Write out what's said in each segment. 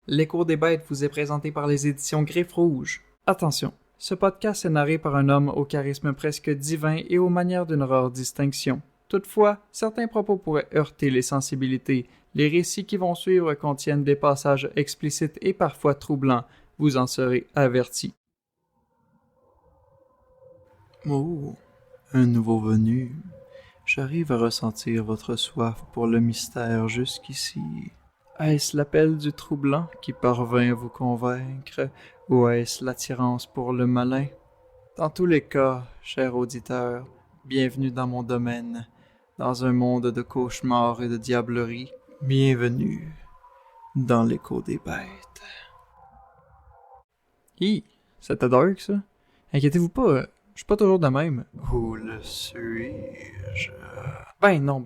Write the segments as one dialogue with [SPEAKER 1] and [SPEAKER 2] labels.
[SPEAKER 1] Les cours des bêtes vous est présenté par les éditions Griffes Rouges. Attention, ce podcast est narré par un homme au charisme presque divin et aux manières d'une rare distinction. Toutefois, certains propos pourraient heurter les sensibilités. Les récits qui vont suivre contiennent des passages explicites et parfois troublants. Vous en serez avertis. Oh, un nouveau venu. J'arrive à ressentir votre soif pour le mystère jusqu'ici. Est-ce l'appel du troublant qui parvint à vous convaincre, ou est-ce l'attirance pour le malin? Dans tous les cas, cher auditeur, bienvenue dans mon domaine, dans un monde de cauchemars et de diablerie. Bienvenue dans l'écho des bêtes. C'était dark ça? Inquiétez-vous pas, je suis pas toujours de même. Où le suis-je? Ben non,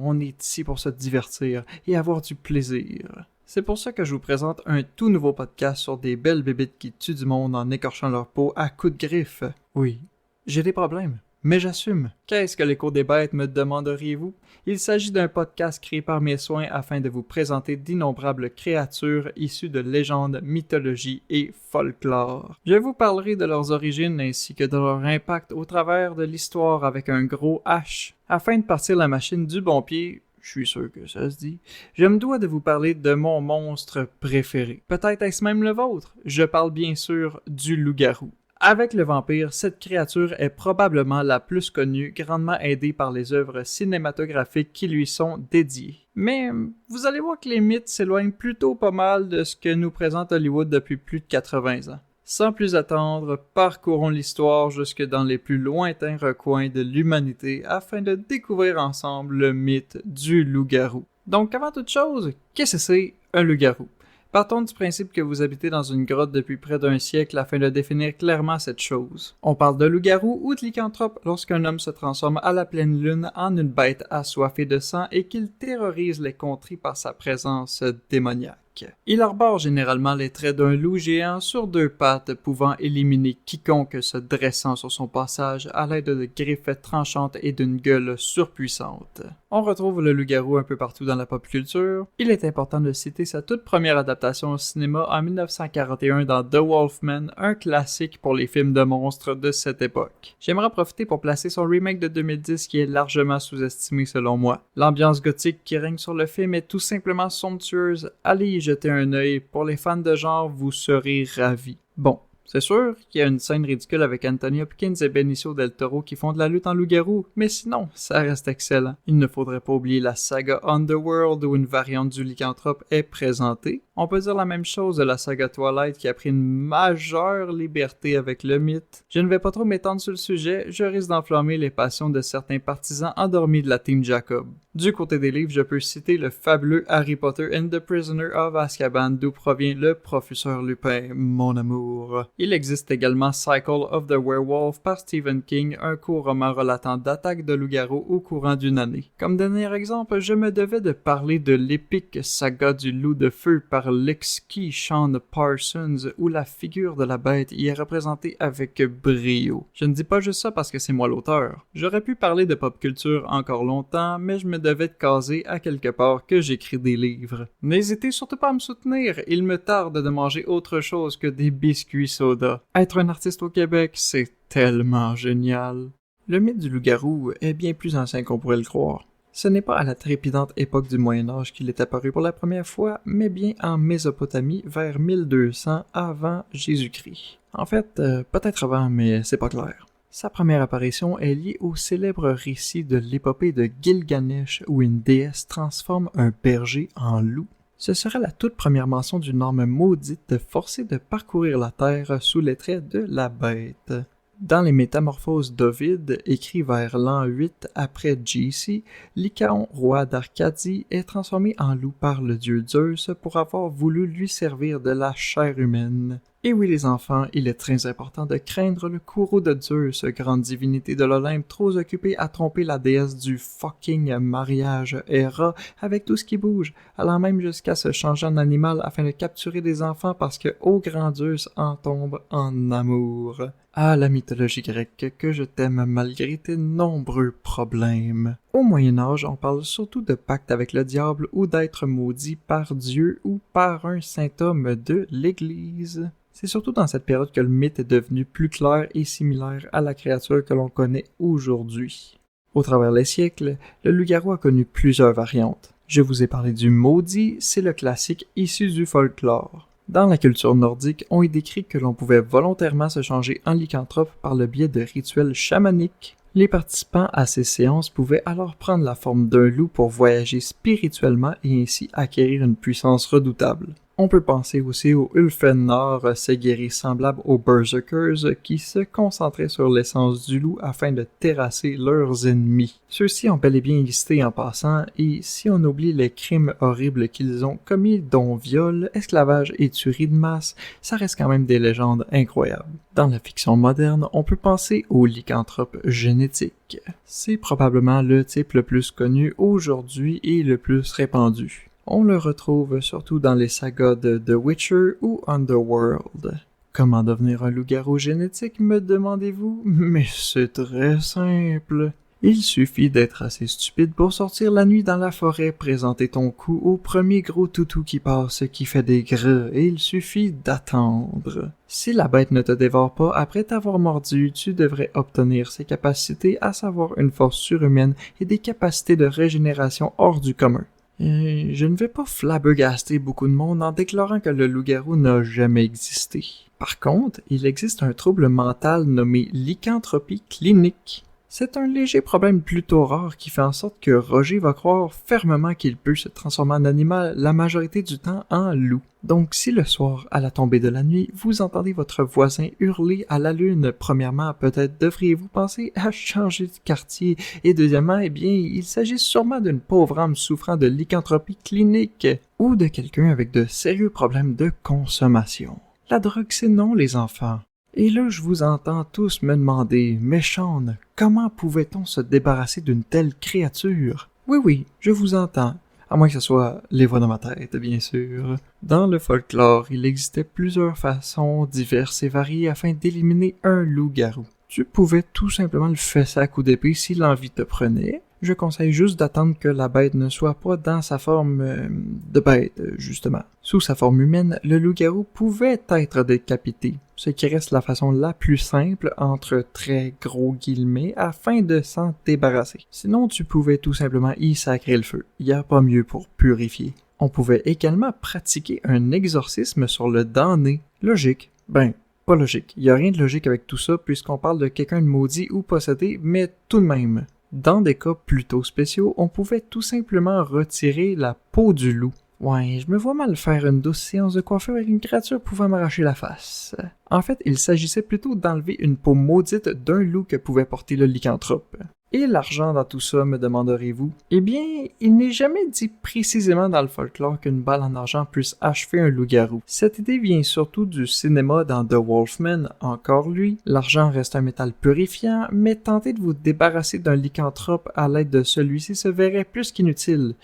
[SPEAKER 1] on est ici pour se divertir et avoir du plaisir. C'est pour ça que je vous présente un tout nouveau podcast sur des belles bébites qui tuent du monde en écorchant leur peau à coups de griffes. Oui, j'ai des problèmes, mais j'assume. Qu'est-ce que l'écho des bêtes, me demanderiez-vous? Il s'agit d'un podcast créé par mes soins afin de vous présenter d'innombrables créatures issues de légendes, mythologies et folklore. Je vous parlerai de leurs origines ainsi que de leur impact au travers de l'histoire avec un gros H. Afin de partir la machine du bon pied, je suis sûr que ça se dit, je me dois de vous parler de mon monstre préféré. Peut-être est-ce même le vôtre? Je parle bien sûr du loup-garou. Avec le vampire, cette créature est probablement la plus connue, grandement aidée par les œuvres cinématographiques qui lui sont dédiées. Mais vous allez voir que les mythes s'éloignent plutôt pas mal de ce que nous présente Hollywood depuis plus de 80 ans. Sans plus attendre, parcourons l'histoire jusque dans les plus lointains recoins de l'humanité afin de découvrir ensemble le mythe du loup-garou. Donc avant toute chose, qu'est-ce que c'est un loup-garou? Partons du principe que vous habitez dans une grotte depuis près d'un siècle afin de définir clairement cette chose. On parle de loup-garou ou de lycanthrope lorsqu'un homme se transforme à la pleine lune en une bête assoiffée de sang et qu'il terrorise les contrées par sa présence démoniaque. Il arbore généralement les traits d'un loup géant sur deux pattes pouvant éliminer quiconque se dressant sur son passage à l'aide de griffes tranchantes et d'une gueule surpuissante. On retrouve le loup-garou un peu partout dans la pop culture. Il est important de citer sa toute première adaptation au cinéma en 1941 dans The Wolfman, un classique pour les films de monstres de cette époque. J'aimerais en profiter pour placer son remake de 2010 qui est largement sous-estimé selon moi. L'ambiance gothique qui règne sur le film est tout simplement somptueuse. Allez y jeter un œil, pour les fans de genre, vous serez ravis. Bon. C'est sûr qu'il y a une scène ridicule avec Anthony Hopkins et Benicio del Toro qui font de la lutte en loup-garou, mais sinon, ça reste excellent. Il ne faudrait pas oublier la saga Underworld où une variante du lycanthrope est présentée. On peut dire la même chose de la saga Twilight qui a pris une majeure liberté avec le mythe. Je ne vais pas trop m'étendre sur le sujet, je risque d'enflammer les passions de certains partisans endormis de la Team Jacob. Du côté des livres, je peux citer le fabuleux Harry Potter and the Prisoner of Azkaban d'où provient le professeur Lupin, mon amour. Il existe également Cycle of the Werewolf par Stephen King, un court roman relatant d'attaques de loup-garou au courant d'une année. Comme dernier exemple, je me devais de parler de l'épique saga du loup de feu par l'exquis Sean Parsons où la figure de la bête y est représentée avec brio. Je ne dis pas juste ça parce que c'est moi l'auteur. J'aurais pu parler de pop culture encore longtemps, mais je me devais de caser à quelque part que j'écris des livres. N'hésitez surtout pas à me soutenir, il me tarde de manger autre chose que des biscuits soda. Être un artiste au Québec, c'est tellement génial. Le mythe du loup-garou est bien plus ancien qu'on pourrait le croire. Ce n'est pas à la trépidante époque du Moyen-Âge qu'il est apparu pour la première fois, mais bien en Mésopotamie vers 1200 avant Jésus-Christ. En fait, peut-être avant, mais c'est pas clair. Sa première apparition est liée au célèbre récit de l'épopée de Gilgamesh où une déesse transforme un berger en loup. Ce serait la toute première mention d'une norme maudite forcée de parcourir la terre sous les traits de la bête. Dans les Métamorphoses d'Ovide, écrit vers l'an 8 après JC, Lycaon, roi d'Arcadie, est transformé en loup par le dieu Zeus pour avoir voulu lui servir de la chair humaine. Et oui les enfants, il est très important de craindre le courroux de Zeus, grande divinité de l'Olympe trop occupée à tromper la déesse du fucking mariage Héra avec tout ce qui bouge, allant même jusqu'à se changer en animal afin de capturer des enfants parce que ô grand Zeus en tombe en amour. Ah, la mythologie grecque, que je t'aime malgré tes nombreux problèmes. Au Moyen Âge, on parle surtout de pacte avec le diable ou d'être maudit par Dieu ou par un saint homme de l'Église. C'est surtout dans cette période que le mythe est devenu plus clair et similaire à la créature que l'on connaît aujourd'hui. Au travers les siècles, le loup-garou a connu plusieurs variantes. Je vous ai parlé du maudit, c'est le classique issu du folklore. Dans la culture nordique, on y décrit que l'on pouvait volontairement se changer en lycanthrope par le biais de rituels chamaniques. Les participants à ces séances pouvaient alors prendre la forme d'un loup pour voyager spirituellement et ainsi acquérir une puissance redoutable. On peut penser aussi aux Ulfennar, ces guerriers semblables aux Berserkers qui se concentraient sur l'essence du loup afin de terrasser leurs ennemis. Ceux-ci ont bel et bien existé en passant, et si on oublie les crimes horribles qu'ils ont commis, dont viol, esclavage et tuerie de masse, ça reste quand même des légendes incroyables. Dans la fiction moderne, on peut penser au lycanthrope génétique. C'est probablement le type le plus connu aujourd'hui et le plus répandu. On le retrouve surtout dans les sagas de The Witcher ou Underworld. Comment devenir un loup-garou génétique, me demandez-vous? Mais c'est très simple. Il suffit d'être assez stupide pour sortir la nuit dans la forêt, présenter ton cou au premier gros toutou qui passe, qui fait des grès, et il suffit d'attendre. Si la bête ne te dévore pas après t'avoir mordu, tu devrais obtenir ses capacités, à savoir une force surhumaine et des capacités de régénération hors du commun. Je ne vais pas flabbergaster beaucoup de monde en déclarant que le loup-garou n'a jamais existé. Par contre, il existe un trouble mental nommé lycanthropie clinique. C'est un léger problème plutôt rare qui fait en sorte que Roger va croire fermement qu'il peut se transformer en animal la majorité du temps en loup. Donc si le soir, à la tombée de la nuit, vous entendez votre voisin hurler à la lune, premièrement, peut-être devriez-vous penser à changer de quartier, et deuxièmement, eh bien, il s'agit sûrement d'une pauvre âme souffrant de lycanthropie clinique, ou de quelqu'un avec de sérieux problèmes de consommation. La drogue, c'est non, les enfants. Et là, je vous entends tous me demander, mais Sean, comment pouvait-on se débarrasser d'une telle créature? Oui, je vous entends. À moins que ce soit les voix dans ma tête, bien sûr. Dans le folklore, il existait plusieurs façons diverses et variées afin d'éliminer un loup-garou. Tu pouvais tout simplement le fesser à coups d'épée si l'envie te prenait. Je conseille juste d'attendre que la bête ne soit pas dans sa forme de bête, justement. Sous sa forme humaine, le loup-garou pouvait être décapité, ce qui reste la façon la plus simple, entre très gros guillemets, afin de s'en débarrasser. Sinon, tu pouvais tout simplement y sacrer le feu. Y a pas mieux pour purifier. On pouvait également pratiquer un exorcisme sur le damné. Logique. Pas logique. Y a rien de logique avec tout ça puisqu'on parle de quelqu'un de maudit ou possédé, mais tout de même. Dans des cas plutôt spéciaux, on pouvait tout simplement retirer la peau du loup. Ouais, je me vois mal faire une douce séance de coiffure avec une créature pouvant m'arracher la face. En fait, il s'agissait plutôt d'enlever une peau maudite d'un loup que pouvait porter le lycanthrope. Et l'argent dans tout ça, me demanderez-vous? Eh bien, il n'est jamais dit précisément dans le folklore qu'une balle en argent puisse achever un loup-garou. Cette idée vient surtout du cinéma dans The Wolfman, encore lui. L'argent reste un métal purifiant, mais tenter de vous débarrasser d'un lycanthrope à l'aide de celui-ci se verrait plus qu'inutile.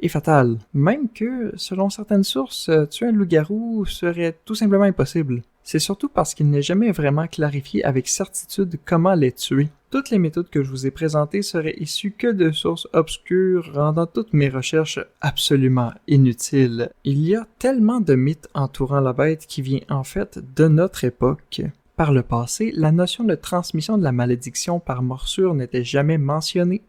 [SPEAKER 1] Et fatal. Même que, selon certaines sources, tuer un loup-garou serait tout simplement impossible. C'est surtout parce qu'il n'est jamais vraiment clarifié avec certitude comment les tuer. Toutes les méthodes que je vous ai présentées seraient issues que de sources obscures, rendant toutes mes recherches absolument inutiles. Il y a tellement de mythes entourant la bête qui vient en fait de notre époque. Par le passé, la notion de transmission de la malédiction par morsure n'était jamais mentionnée.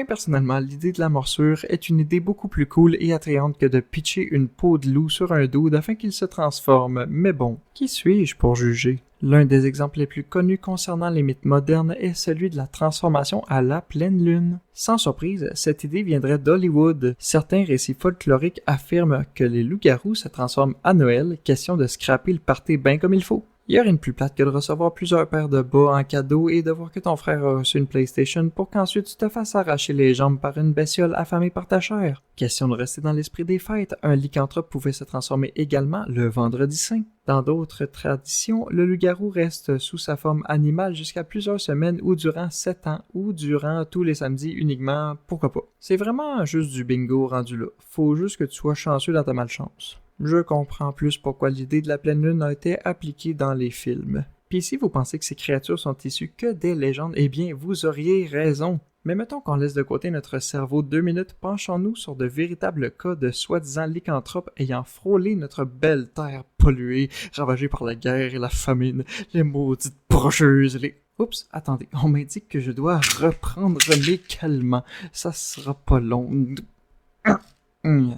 [SPEAKER 1] Personnellement, l'idée de la morsure est une idée beaucoup plus cool et attrayante que de pitcher une peau de loup sur un dude afin qu'il se transforme, mais bon, qui suis-je pour juger? L'un des exemples les plus connus concernant les mythes modernes est celui de la transformation à la pleine lune. Sans surprise, cette idée viendrait d'Hollywood. Certains récits folkloriques affirment que les loups-garous se transforment à Noël, question de scraper le party bien comme il faut. Il y a rien de plus plate que de recevoir plusieurs paires de bas en cadeau et de voir que ton frère a reçu une PlayStation pour qu'ensuite tu te fasses arracher les jambes par une bestiole affamée par ta chair. Question de rester dans l'esprit des fêtes, un lycanthrope pouvait se transformer également le vendredi saint. Dans d'autres traditions, le loup-garou reste sous sa forme animale jusqu'à plusieurs semaines ou durant 7 ans ou durant tous les samedis uniquement, pourquoi pas. C'est vraiment juste du bingo rendu là. Faut juste que tu sois chanceux dans ta malchance. Je comprends plus pourquoi l'idée de la pleine lune a été appliquée dans les films. Puis si vous pensez que ces créatures sont issues que des légendes, eh bien vous auriez raison. Mais mettons qu'on laisse de côté notre cerveau 2 minutes, penchons-nous sur de véritables cas de soi-disant lycanthropes ayant frôlé notre belle terre polluée, ravagée par la guerre et la famine, les maudites brocheuses, les... Oups, attendez, on m'indique que je dois reprendre mes calmants. Ça sera pas long. Bon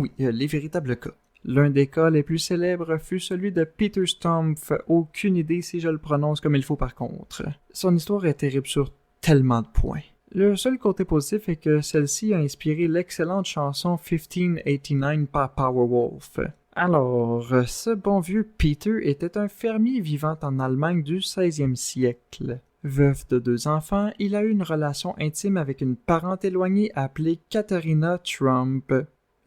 [SPEAKER 1] oui, les véritables cas. L'un des cas les plus célèbres fut celui de Peter Stumpf, aucune idée si je le prononce comme il faut par contre. Son histoire est terrible sur tellement de points. Le seul côté positif est que celle-ci a inspiré l'excellente chanson 1589 par Powerwolf. Alors, ce bon vieux Peter était un fermier vivant en Allemagne du 16e siècle. Veuf de 2 enfants, il a eu une relation intime avec une parente éloignée appelée Katharina Trump.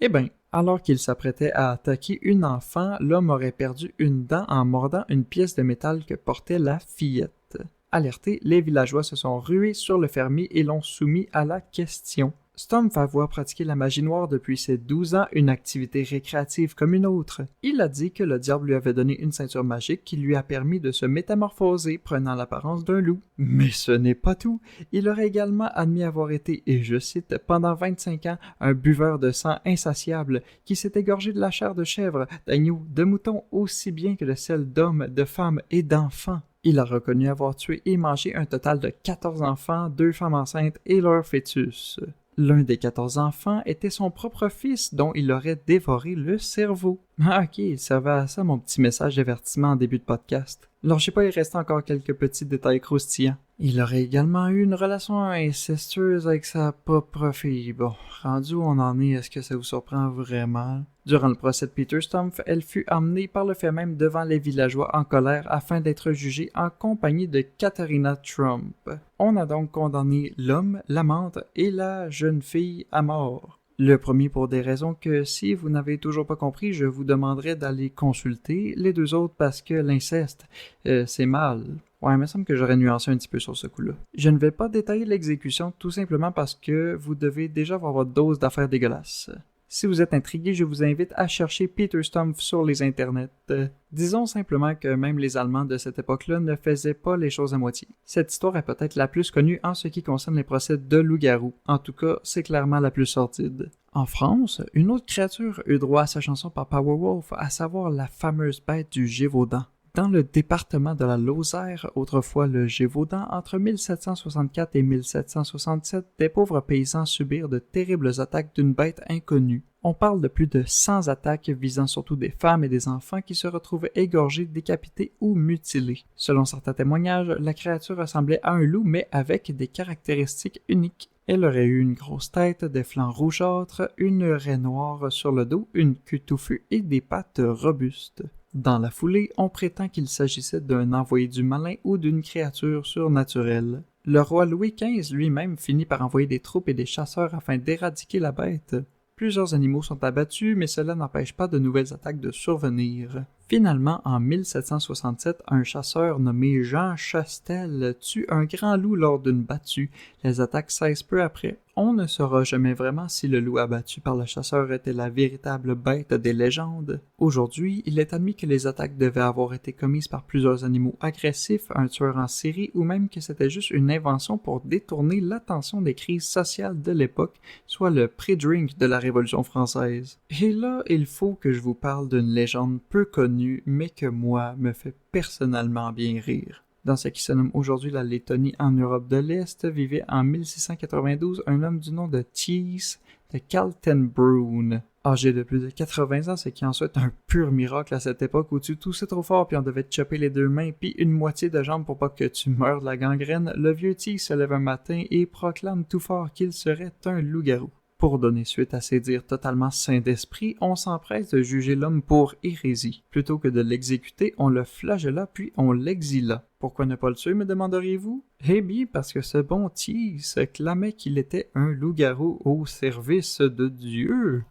[SPEAKER 1] Eh bien, alors qu'il s'apprêtait à attaquer une enfant, l'homme aurait perdu une dent en mordant une pièce de métal que portait la fillette. Alertés, les villageois se sont rués sur le fermier et l'ont soumis à la question. Stumpf va avoir pratiqué la magie noire depuis ses 12 ans, une activité récréative comme une autre. Il a dit que le diable lui avait donné une ceinture magique qui lui a permis de se métamorphoser, prenant l'apparence d'un loup. Mais ce n'est pas tout. Il aurait également admis avoir été, et je cite, pendant 25 ans, un buveur de sang insatiable qui s'est égorgé de la chair de chèvre, d'agneau, de mouton, aussi bien que de celle d'hommes, de femmes et d'enfants. Il a reconnu avoir tué et mangé un total de 14 enfants, 2 femmes enceintes et leur fœtus. L'un des 14 enfants était son propre fils dont il aurait dévoré le cerveau. Ah ok, il servait à ça mon petit message d'avertissement en début de podcast. Lâchez pas, il reste encore quelques petits détails croustillants. Il aurait également eu une relation incestueuse avec sa propre fille. Bon, rendu où on en est, est-ce que ça vous surprend vraiment? Durant le procès de Peter Stumpf, elle fut emmenée par le fait même devant les villageois en colère afin d'être jugée en compagnie de Katharina Trump. On a donc condamné l'homme, l'amante et la jeune fille à mort. Le premier pour des raisons que, si vous n'avez toujours pas compris, je vous demanderai d'aller consulter. Les 2 autres parce que l'inceste, c'est mal. Ouais, il me semble que j'aurais nuancé un petit peu sur ce coup-là. Je ne vais pas détailler l'exécution tout simplement parce que vous devez déjà avoir votre dose d'affaires dégueulasses. Si vous êtes intrigué, je vous invite à chercher Peter Stumpf sur les internets. Disons simplement que même les Allemands de cette époque-là ne faisaient pas les choses à moitié. Cette histoire est peut-être la plus connue en ce qui concerne les procès de loup-garou. En tout cas, c'est clairement la plus sordide. En France, une autre créature eut droit à sa chanson par Powerwolf, à savoir la fameuse bête du Gévaudan. Dans le département de la Lozère, autrefois le Gévaudan, entre 1764 et 1767, des pauvres paysans subirent de terribles attaques d'une bête inconnue. On parle de plus de 100 attaques visant surtout des femmes et des enfants qui se retrouvaient égorgés, décapités ou mutilés. Selon certains témoignages, la créature ressemblait à un loup mais avec des caractéristiques uniques. Elle aurait eu une grosse tête, des flancs rougeâtres, une raie noire sur le dos, une queue touffue et des pattes robustes. Dans la foulée, on prétend qu'il s'agissait d'un envoyé du malin ou d'une créature surnaturelle. Le roi Louis XV lui-même finit par envoyer des troupes et des chasseurs afin d'éradiquer la bête. Plusieurs animaux sont abattus, mais cela n'empêche pas de nouvelles attaques de survenir. Finalement, en 1767, un chasseur nommé Jean Chastel tue un grand loup lors d'une battue. Les attaques cessent peu après. On ne saura jamais vraiment si le loup abattu par le chasseur était la véritable bête des légendes. Aujourd'hui, il est admis que les attaques devaient avoir été commises par plusieurs animaux agressifs, un tueur en série, ou même que c'était juste une invention pour détourner l'attention des crises sociales de l'époque, soit le pré-drink de la Révolution française. Et là, il faut que je vous parle d'une légende peu connue, mais que moi, me fait personnellement bien rire. Dans ce qui se nomme aujourd'hui la Lettonie en Europe de l'Est, vivait en 1692 un homme du nom de Thies de Kaltenbrunn. Âgé de plus de 80 ans, ce qui en soit un pur miracle à cette époque où tu toussais trop fort puis on devait te choper les 2 mains puis une moitié de jambe pour pas que tu meurs de la gangrène, le vieux Thies se lève un matin et proclame tout fort qu'il serait un loup-garou. Pour donner suite à ces dires totalement sains d'esprit, on s'empresse de juger l'homme pour hérésie. Plutôt que de l'exécuter, on le flagella puis on l'exila. Pourquoi ne pas le tuer, me demanderiez-vous? Eh bien, parce que ce bon Thies clamait qu'il était un loup-garou au service de Dieu.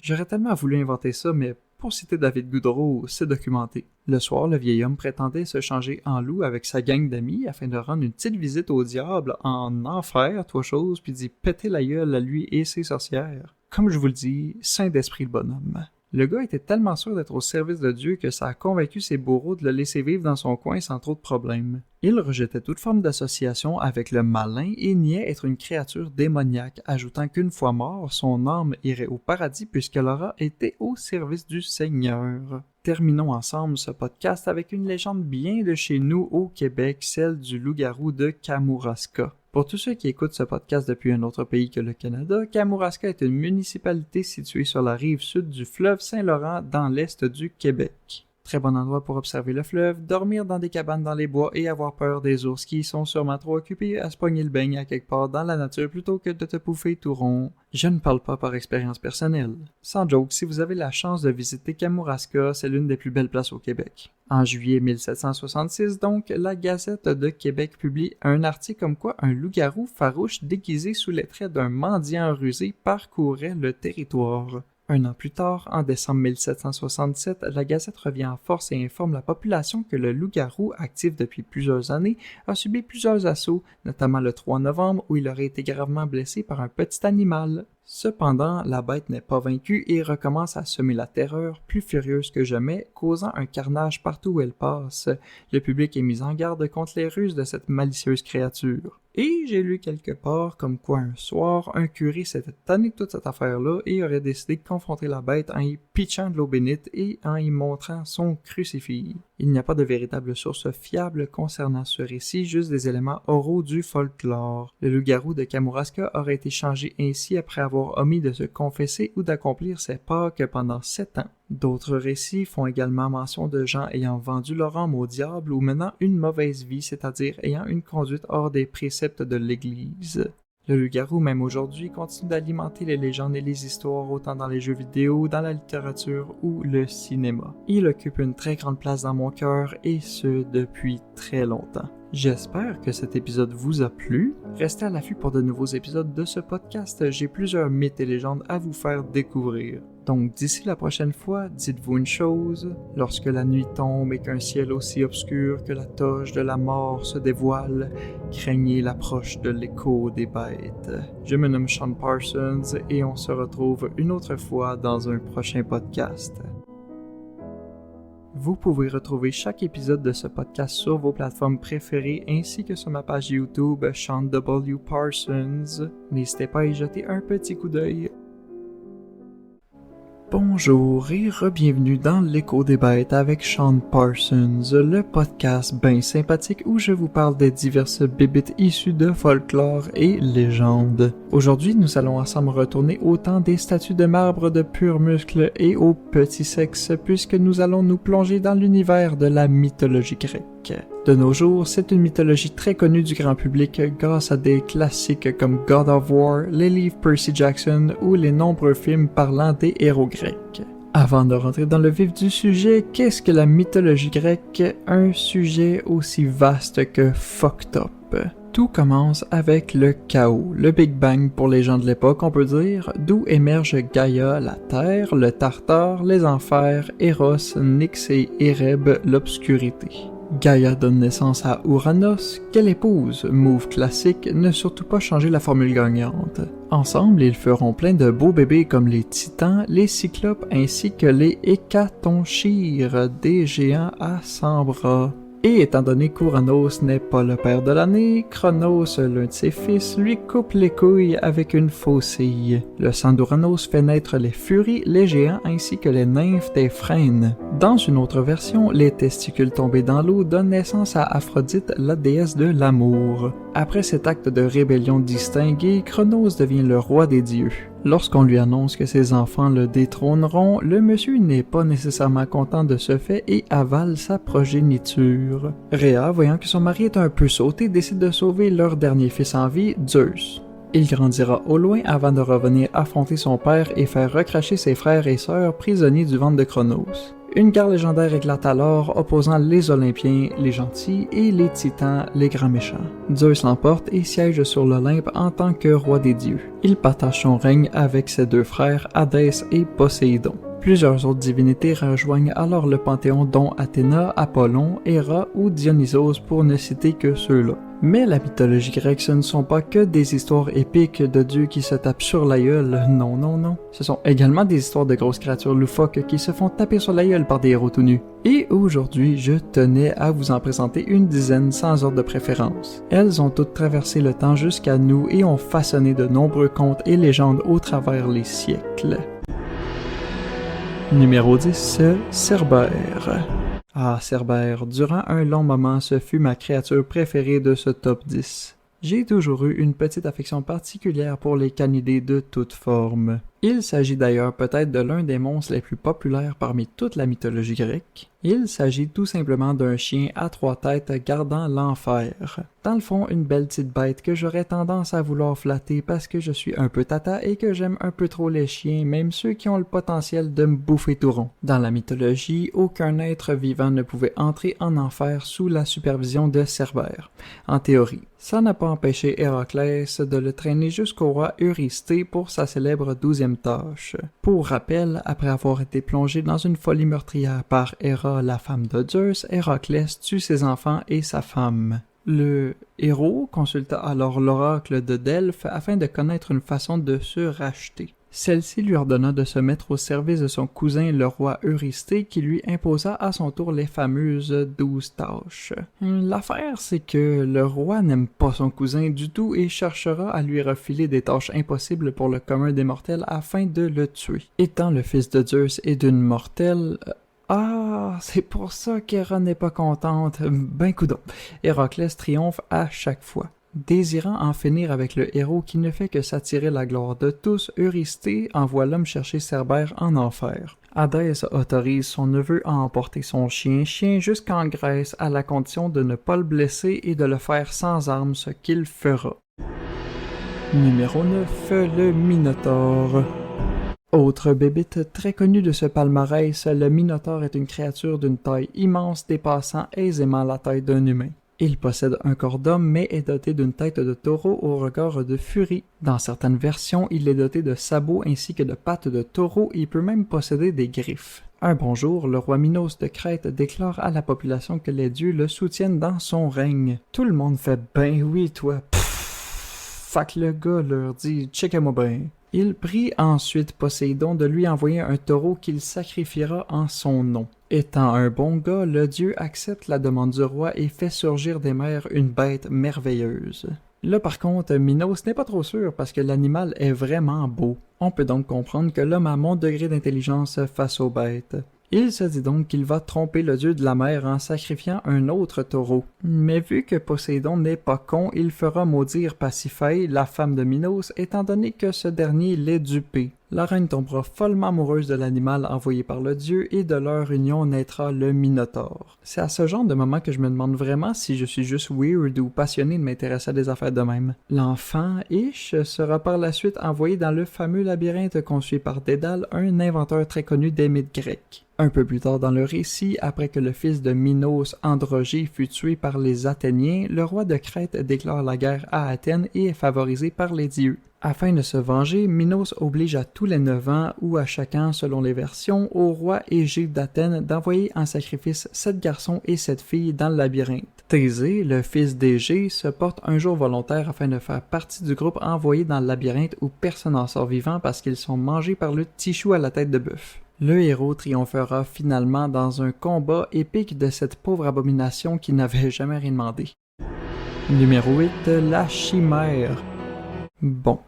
[SPEAKER 1] J'aurais tellement voulu inventer ça, mais pour citer David Goudreau, c'est documenté. Le soir, le vieil homme prétendait se changer en loup avec sa gang d'amis afin de rendre une petite visite au diable en enfer, toi chose, puis d'y péter la gueule à lui et ses sorcières. Comme je vous le dis, saint d'esprit le bonhomme. Le gars était tellement sûr d'être au service de Dieu que ça a convaincu ses bourreaux de le laisser vivre dans son coin sans trop de problèmes. Il rejetait toute forme d'association avec le malin et niait être une créature démoniaque, ajoutant qu'une fois mort, son âme irait au paradis puisqu'elle aura été au service du Seigneur. Terminons ensemble ce podcast avec une légende bien de chez nous au Québec, celle du loup-garou de Kamouraska. Pour tous ceux qui écoutent ce podcast depuis un autre pays que le Canada, Kamouraska est une municipalité située sur la rive sud du fleuve Saint-Laurent dans l'est du Québec. Très bon endroit pour observer le fleuve, dormir dans des cabanes dans les bois et avoir peur des ours qui sont sûrement trop occupés à se pogner le beigne à quelque part dans la nature plutôt que de te pouffer tout rond. Je ne parle pas par expérience personnelle. Sans joke, si vous avez la chance de visiter Kamouraska, c'est l'une des plus belles places au Québec. En juillet 1766, donc, la Gazette de Québec publie un article comme quoi un loup-garou farouche déguisé sous les traits d'un mendiant rusé parcourait le territoire. Un an plus tard, en décembre 1767, la Gazette revient en force et informe la population que le loup-garou, actif depuis plusieurs années, a subi plusieurs assauts, notamment le 3 novembre où il aurait été gravement blessé par un petit animal. Cependant, la bête n'est pas vaincue et recommence à semer la terreur, plus furieuse que jamais, causant un carnage partout où elle passe. Le public est mis en garde contre les ruses de cette malicieuse créature. Et j'ai lu quelque part comme quoi un soir, un curé s'était tanné de toute cette affaire-là et aurait décidé de confronter la bête en y pitchant de l'eau bénite et en y montrant son crucifix. Il n'y a pas de véritable source fiable concernant ce récit, juste des éléments oraux du folklore. Le loup-garou de Kamouraska aurait été changé ainsi après avoir omis de se confesser ou d'accomplir ses Pâques pendant 7 ans. D'autres récits font également mention de gens ayant vendu leur âme au diable ou menant une mauvaise vie, c'est-à-dire ayant une conduite hors des préceptes de l'Église. Le loup-garou, même aujourd'hui, continue d'alimenter les légendes et les histoires autant dans les jeux vidéo, dans la littérature ou le cinéma. Il occupe une très grande place dans mon cœur et ce depuis très longtemps. J'espère que cet épisode vous a plu. Restez à l'affût pour de nouveaux épisodes de ce podcast. J'ai plusieurs mythes et légendes à vous faire découvrir. Donc d'ici la prochaine fois, dites-vous une chose, lorsque la nuit tombe et qu'un ciel aussi obscur que la toge de la mort se dévoile, craignez l'approche de l'écho des bêtes. Je me nomme Sean Parsons et on se retrouve une autre fois dans un prochain podcast. Vous pouvez retrouver chaque épisode de ce podcast sur vos plateformes préférées ainsi que sur ma page YouTube Sean W. Parsons. N'hésitez pas à y jeter un petit coup d'œil. Bonjour et re-bienvenue dans l'Écho des Bêtes avec Sean Parsons, le podcast bien sympathique où je vous parle des diverses bébites issues de folklore et légendes. Aujourd'hui, nous allons ensemble retourner au temps des statues de marbre de pur muscle et au petit sexe puisque nous allons nous plonger dans l'univers de la mythologie grecque. De nos jours, c'est une mythologie très connue du grand public grâce à des classiques comme God of War, les livres Percy Jackson ou les nombreux films parlant des héros grecs. Avant de rentrer dans le vif du sujet, qu'est-ce que la mythologie grecque? Un sujet aussi vaste que fucked up. Tout commence avec le chaos, le Big Bang pour les gens de l'époque on peut dire, d'où émerge Gaïa, la Terre, le Tartare, les Enfers, Eros, Nyx et Ereb, l'obscurité. Gaïa donne naissance à Ouranos, qu'elle épouse, move classique, ne surtout pas changer la formule gagnante. Ensemble, ils feront plein de beaux bébés comme les Titans, les Cyclopes ainsi que les Hécatonchires, des géants à 100 bras. Et étant donné qu'Ouranos n'est pas le père de l'année, Cronos, l'un de ses fils, lui coupe les couilles avec une faucille. Le sang d'Ouranos fait naître les Furies, les géants ainsi que les nymphes des frênes. Dans une autre version, les testicules tombés dans l'eau donnent naissance à Aphrodite, la déesse de l'amour. Après cet acte de rébellion distingué, Cronos devient le roi des dieux. Lorsqu'on lui annonce que ses enfants le détrôneront, le monsieur n'est pas nécessairement content de ce fait et avale sa progéniture. Rhea, voyant que son mari est un peu sauté, décide de sauver leur dernier fils en vie, Zeus. Il grandira au loin avant de revenir affronter son père et faire recracher ses frères et sœurs prisonniers du ventre de Cronos. Une guerre légendaire éclate alors, opposant les Olympiens, les gentils, et les Titans, les grands méchants. Zeus l'emporte et siège sur l'Olympe en tant que roi des dieux. Il partage son règne avec ses deux frères, Hadès et Poséidon. Plusieurs autres divinités rejoignent alors le panthéon dont Athéna, Apollon, Héra ou Dionysos pour ne citer que ceux-là. Mais la mythologie grecque, ce ne sont pas que des histoires épiques de dieux qui se tapent sur la gueule, non, non, non. Ce sont également des histoires de grosses créatures loufoques qui se font taper sur la gueule par des héros tout nus. Et aujourd'hui, je tenais à vous en présenter une dizaine sans ordre de préférence. Elles ont toutes traversé le temps jusqu'à nous et ont façonné de nombreux contes et légendes au travers les siècles. Numéro 10, Cerbère. Ah, Cerbère, durant un long moment, ce fut ma créature préférée de ce top 10. J'ai toujours eu une petite affection particulière pour les canidés de toutes formes. Il s'agit d'ailleurs peut-être de l'un des monstres les plus populaires parmi toute la mythologie grecque. Il s'agit tout simplement d'un chien à 3 têtes gardant l'enfer. Dans le fond, une belle petite bête que j'aurais tendance à vouloir flatter parce que je suis un peu tata et que j'aime un peu trop les chiens, même ceux qui ont le potentiel de me bouffer tout rond. Dans la mythologie, aucun être vivant ne pouvait entrer en enfer sous la supervision de Cerbère. En théorie, ça n'a pas empêché Héraclès de le traîner jusqu'au roi Eurysthée pour sa célèbre 12e tâche. Pour rappel, après avoir été plongé dans une folie meurtrière par Héra, la femme de Zeus, Héraclès tue ses enfants et sa femme. Le héros consulta alors l'oracle de Delphes afin de connaître une façon de se racheter. Celle-ci lui ordonna de se mettre au service de son cousin le roi Eurysthée qui lui imposa à son tour les fameuses 12 tâches. L'affaire, c'est que le roi n'aime pas son cousin du tout et cherchera à lui refiler des tâches impossibles pour le commun des mortels afin de le tuer. Étant le fils de Zeus et d'une mortelle... Ah, c'est pour ça qu'Héra n'est pas contente. Ben coudonc. Héraclès triomphe à chaque fois. Désirant en finir avec le héros qui ne fait que s'attirer la gloire de tous, Eurysthée envoie l'homme chercher Cerbère en enfer. Hadès autorise son neveu à emporter son chien jusqu'en Grèce à la condition de ne pas le blesser et de le faire sans armes, ce qu'il fera. Numéro 9, le Minotaure. Autre bébite très connue de ce palmarès, le Minotaure est une créature d'une taille immense dépassant aisément la taille d'un humain. Il possède un corps d'homme mais est doté d'une tête de taureau au regard de furie. Dans certaines versions, il est doté de sabots ainsi que de pattes de taureau et peut même posséder des griffes. Un bon jour, le roi Minos de Crète déclare à la population que les dieux le soutiennent dans son règne. Tout le monde fait « Ben oui, toi! » Fait que le gars leur dit « Checkez-moi ben ». Il prie ensuite Poséidon de lui envoyer un taureau qu'il sacrifiera en son nom. Étant un bon gars, le dieu accepte la demande du roi et fait surgir des mers une bête merveilleuse. Là par contre, Minos n'est pas trop sûr parce que l'animal est vraiment beau. On peut donc comprendre que l'homme a mon degré d'intelligence face aux bêtes. Il se dit donc qu'il va tromper le dieu de la mer en sacrifiant un autre taureau. Mais vu que Poséidon n'est pas con, il fera maudire Pasiphae, la femme de Minos, étant donné que ce dernier l'est dupé. La reine tombera follement amoureuse de l'animal envoyé par le dieu et de leur union naîtra le Minotaure. C'est à ce genre de moment que je me demande vraiment si je suis juste weird ou passionné de m'intéresser à des affaires de même. L'enfant, Ish, sera par la suite envoyé dans le fameux labyrinthe conçu par Dédale, un inventeur très connu des mythes grecs. Un peu plus tard dans le récit, après que le fils de Minos, Androgée, fut tué par les Athéniens, le roi de Crète déclare la guerre à Athènes et est favorisé par les dieux. Afin de se venger, Minos oblige à tous les 9 ans, ou à chacun selon les versions, au roi Égée d'Athènes d'envoyer en sacrifice 7 garçons et 7 filles dans le labyrinthe. Thésée, le fils d'Égée, se porte un jour volontaire afin de faire partie du groupe envoyé dans le labyrinthe où personne n'en sort vivant parce qu'ils sont mangés par le Tichou à la tête de bœuf. Le héros triomphera finalement dans un combat épique de cette pauvre abomination qui n'avait jamais rien demandé. Numéro 8, la chimère. Bon,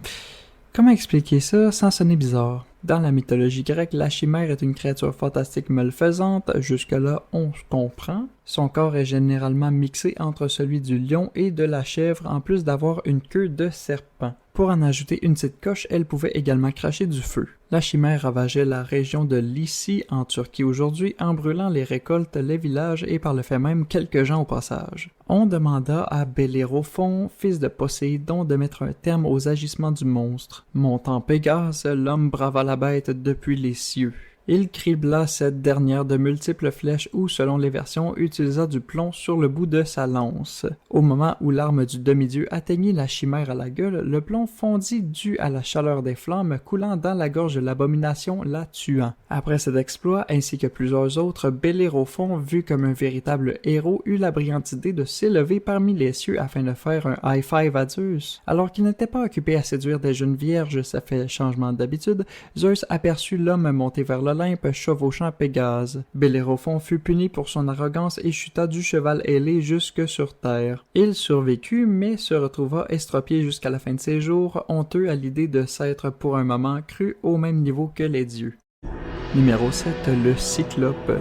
[SPEAKER 1] comment expliquer ça sans sonner bizarre? Dans la mythologie grecque, la chimère est une créature fantastique malfaisante, jusque-là on se comprend. Son corps est généralement mixé entre celui du lion et de la chèvre, en plus d'avoir une queue de serpent. Pour en ajouter une petite coche, elle pouvait également cracher du feu. La chimère ravageait la région de Lycie en Turquie aujourd'hui, en brûlant les récoltes, les villages et par le fait même quelques gens au passage. On demanda à Bellérophon, fils de Poséidon, de mettre un terme aux agissements du monstre. Montant Pégase, l'homme brava la bête depuis les cieux. Il cribla cette dernière de multiples flèches ou, selon les versions, utilisa du plomb sur le bout de sa lance. Au moment où l'arme du demi-dieu atteignit la chimère à la gueule, le plomb fondit dû à la chaleur des flammes coulant dans la gorge de l'abomination, la tuant. Après cet exploit, ainsi que plusieurs autres, Bellérophon, vu comme un véritable héros, eut la brillante idée de s'élever parmi les cieux afin de faire un high-five à Zeus. Alors qu'il n'était pas occupé à séduire des jeunes vierges, ça fait changement d'habitude, Zeus aperçut l'homme monter vers l'Olympe, chevauchant Pégase. Bellérophon fut puni pour son arrogance et chuta du cheval ailé jusque sur terre. Il survécut, mais se retrouva estropié jusqu'à la fin de ses jours, honteux à l'idée de s'être pour un moment cru au même niveau que les dieux. Numéro 7. Le Cyclope.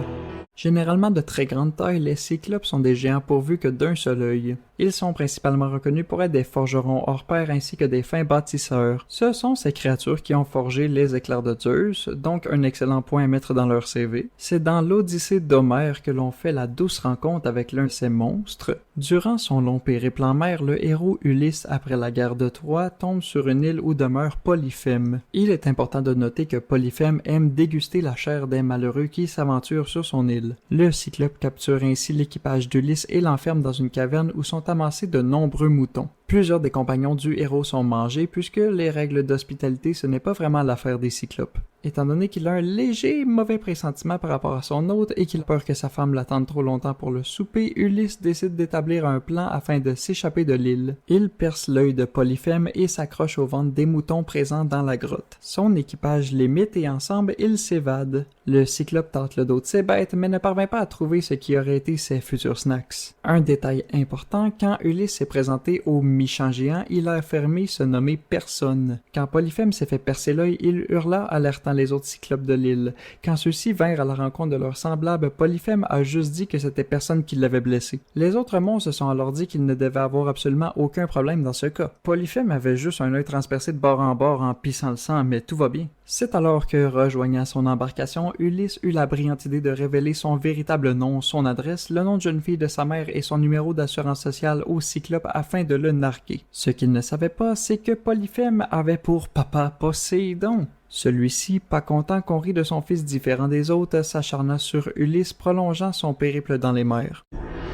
[SPEAKER 1] Généralement de très grande taille, les cyclopes sont des géants pourvus que d'un seul œil. Ils sont principalement reconnus pour être des forgerons hors pair ainsi que des fins bâtisseurs. Ce sont ces créatures qui ont forgé les éclairs de Zeus, donc un excellent point à mettre dans leur CV. C'est dans l'Odyssée d'Homère que l'on fait la douce rencontre avec l'un de ces monstres. Durant son long périple en mer, le héros Ulysse, après la guerre de Troie, tombe sur une île où demeure Polyphème. Il est important de noter que Polyphème aime déguster la chair des malheureux qui s'aventurent sur son île. Le Cyclope capture ainsi l'équipage d'Ulysse et l'enferme dans une caverne où sont amassés de nombreux moutons. Plusieurs des compagnons du héros sont mangés puisque les règles d'hospitalité ce n'est pas vraiment l'affaire des cyclopes. Étant donné qu'il a un léger mauvais pressentiment par rapport à son hôte et qu'il a peur que sa femme l'attende trop longtemps pour le souper, Ulysse décide d'établir un plan afin de s'échapper de l'île. Il perce l'œil de Polyphème et s'accroche au ventre des moutons présents dans la grotte. Son équipage l'imite et ensemble, ils s'évadent. Le cyclope tente le dos de ses bêtes mais ne parvient pas à trouver ce qui aurait été ses futurs snacks. Un détail important, quand Ulysse s'est présenté au méchant géant, il a affirmé se nommer personne. Quand Polyphème s'est fait percer l'œil, il hurla alertant les autres cyclopes de l'île. Quand ceux-ci vinrent à la rencontre de leurs semblables, Polyphème a juste dit que c'était personne qui l'avait blessé. Les autres monstres se sont alors dit qu'il ne devait avoir absolument aucun problème dans ce cas. Polyphème avait juste un œil transpercé de bord en bord en pissant le sang, mais tout va bien. C'est alors que, rejoignant son embarcation, Ulysse eut la brillante idée de révéler son véritable nom, son adresse, le nom de jeune fille de sa mère et son numéro d'assurance sociale au Cyclope afin de le narguer. Ce qu'il ne savait pas, c'est que Polyphème avait pour papa Poséidon. Celui-ci, pas content qu'on rit de son fils différent des autres, s'acharna sur Ulysse, prolongeant son périple dans les mers.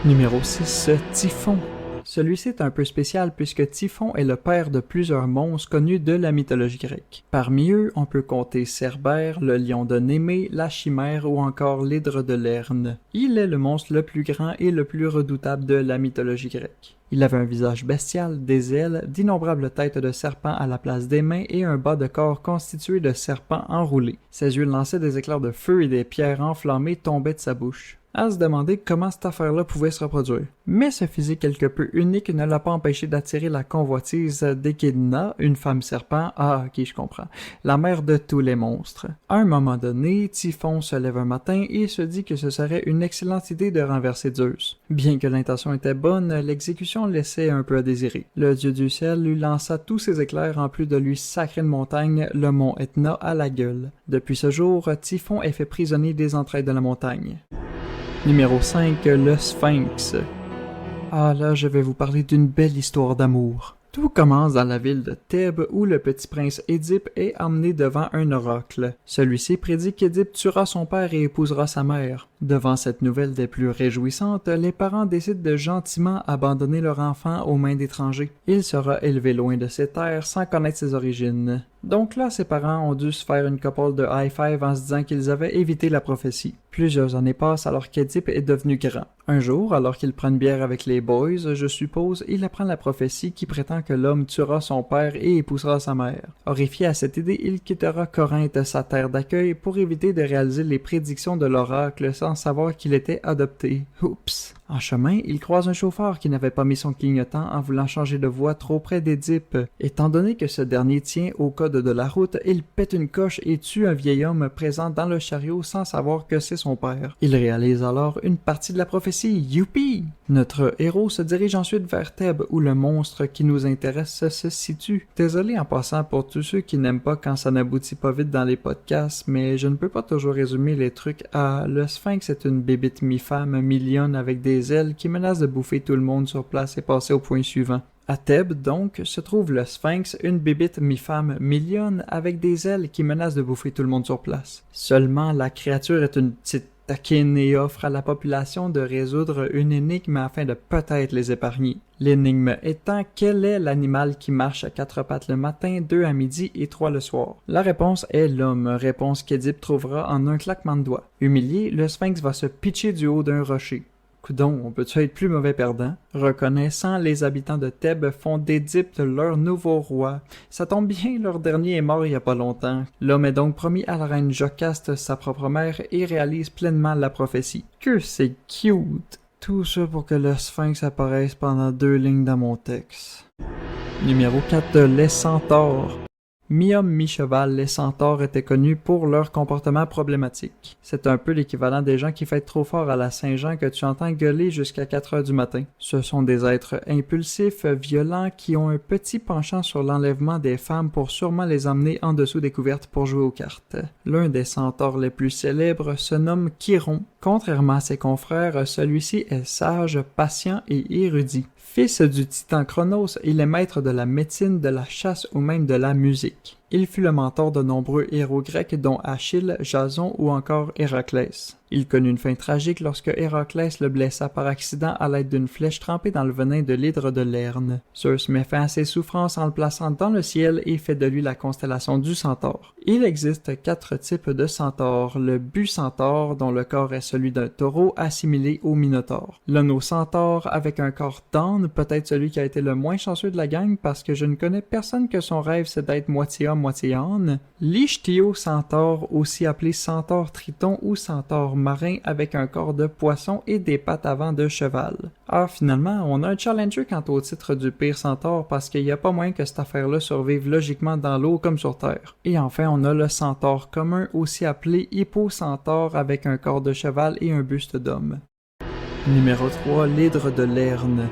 [SPEAKER 1] Numéro 6. Typhon. Celui-ci est un peu spécial puisque Typhon est le père de plusieurs monstres connus de la mythologie grecque. Parmi eux, on peut compter Cerbère, le lion de Némée, la chimère ou encore l'hydre de Lerne. Il est le monstre le plus grand et le plus redoutable de la mythologie grecque. Il avait un visage bestial, des ailes, d'innombrables têtes de serpents à la place des mains et un bas de corps constitué de serpents enroulés. Ses yeux lançaient des éclairs de feu et des pierres enflammées tombaient de sa bouche. À se demander comment cette affaire-là pouvait se reproduire. Mais ce physique quelque peu unique ne l'a pas empêché d'attirer la convoitise d'Échidna, une femme serpent, ok je comprends, la mère de tous les monstres. À un moment donné, Typhon se lève un matin et se dit que ce serait une excellente idée de renverser Zeus. Bien que l'intention était bonne, l'exécution laissait un peu à désirer. Le dieu du ciel lui lança tous ses éclairs en plus de lui sacrer une montagne, le mont Etna, à la gueule. Depuis ce jour, Typhon est fait prisonnier des entrailles de la montagne. Numéro 5. Le Sphinx. Ah là, je vais vous parler d'une belle histoire d'amour. Tout commence dans la ville de Thèbes où le petit prince Édipe est emmené devant un oracle. Celui-ci prédit qu'Édipe tuera son père et épousera sa mère. Devant cette nouvelle des plus réjouissantes, les parents décident de gentiment abandonner leur enfant aux mains d'étrangers. Il sera élevé loin de ses terres sans connaître ses origines. Donc là, ses parents ont dû se faire une couple de high-five en se disant qu'ils avaient évité la prophétie. Plusieurs années passent alors qu'Édipe est devenu grand. Un jour, alors qu'il prend une bière avec les boys, je suppose, il apprend la prophétie qui prétend que l'homme tuera son père et épousera sa mère. Horrifié à cette idée, il quittera Corinthe, sa terre d'accueil, pour éviter de réaliser les prédictions de l'oracle sans savoir qu'il était adopté. Oups! En chemin, il croise un chauffeur qui n'avait pas mis son clignotant en voulant changer de voie trop près d'Édipe. Étant donné que ce dernier tient au code de la route, il pète une coche et tue un vieil homme présent dans le chariot sans savoir que c'est son père. Il réalise alors une partie de la prophétie. Youpi! Notre héros se dirige ensuite vers Thèbes où le monstre qui nous intéresse se situe. Désolé en passant pour tous ceux qui n'aiment pas quand ça n'aboutit pas vite dans les podcasts, mais je ne peux pas toujours résumer les trucs à le Sphinx est une bébite mi-femme, mi-lionne avec des ailes qui menace de bouffer tout le monde sur place et passer au point suivant. À Thèbes, donc, se trouve le Sphinx, une bébite mi-femme, mi-lionne, avec des ailes qui menacent de bouffer tout le monde sur place. Seulement, la créature est une petite taquine et offre à la population de résoudre une énigme afin de peut-être les épargner. L'énigme étant quel est l'animal qui marche à 4 pattes le matin, 2 à midi et 3 le soir? La réponse est l'homme, réponse qu'Édipe trouvera en un claquement de doigts. Humilié, le Sphinx va se pitcher du haut d'un rocher. Coudon, on peut-tu être plus mauvais perdant? Reconnaissant, les habitants de Thèbes font d'Édipe leur nouveau roi. Ça tombe bien, leur dernier est mort il y a pas longtemps. L'homme est donc promis à la reine Jocaste, sa propre mère, et réalise pleinement la prophétie. Que c'est cute! Tout ça pour que le Sphinx apparaisse pendant 2 lignes dans mon texte. Numéro 4, les centaures. Mi-homme, mi-cheval, les centaures étaient connus pour leur comportement problématique. C'est un peu l'équivalent des gens qui fêtent trop fort à la Saint-Jean que tu entends gueuler jusqu'à 4 heures du matin. Ce sont des êtres impulsifs, violents, qui ont un petit penchant sur l'enlèvement des femmes pour sûrement les emmener en dessous des couvertes pour jouer aux cartes. L'un des centaures les plus célèbres se nomme Chiron. Contrairement à ses confrères, celui-ci est sage, patient et érudit. Fils du titan Chronos, il est maître de la médecine, de la chasse ou même de la musique. Il fut le mentor de nombreux héros grecs dont Achille, Jason ou encore Héraclès. Il connut une fin tragique lorsque Héraclès le blessa par accident à l'aide d'une flèche trempée dans le venin de l'hydre de Lerne. Zeus met fin à ses souffrances en le plaçant dans le ciel et fait de lui la constellation du Centaure. Il existe 4 types de centaures. Le bucentaure, dont le corps est celui d'un taureau assimilé au minotaure. L'onocentaure, avec un corps d'âne, peut-être celui qui a été le moins chanceux de la gang parce que je ne connais personne que son rêve c'est d'être moitié homme, moitié âne. L'ichthyocentaure, aussi appelé centaure triton ou centaure marin avec un corps de poisson et des pattes avant de cheval. Ah, finalement, on a un challenger quant au titre du pire centaure parce qu'il n'y a pas moyen que cette affaire-là survive logiquement dans l'eau comme sur Terre. Et enfin, on a le centaure commun, aussi appelé hippocentaure avec un corps de cheval et un buste d'homme. Numéro 3, l'hydre de Lerne.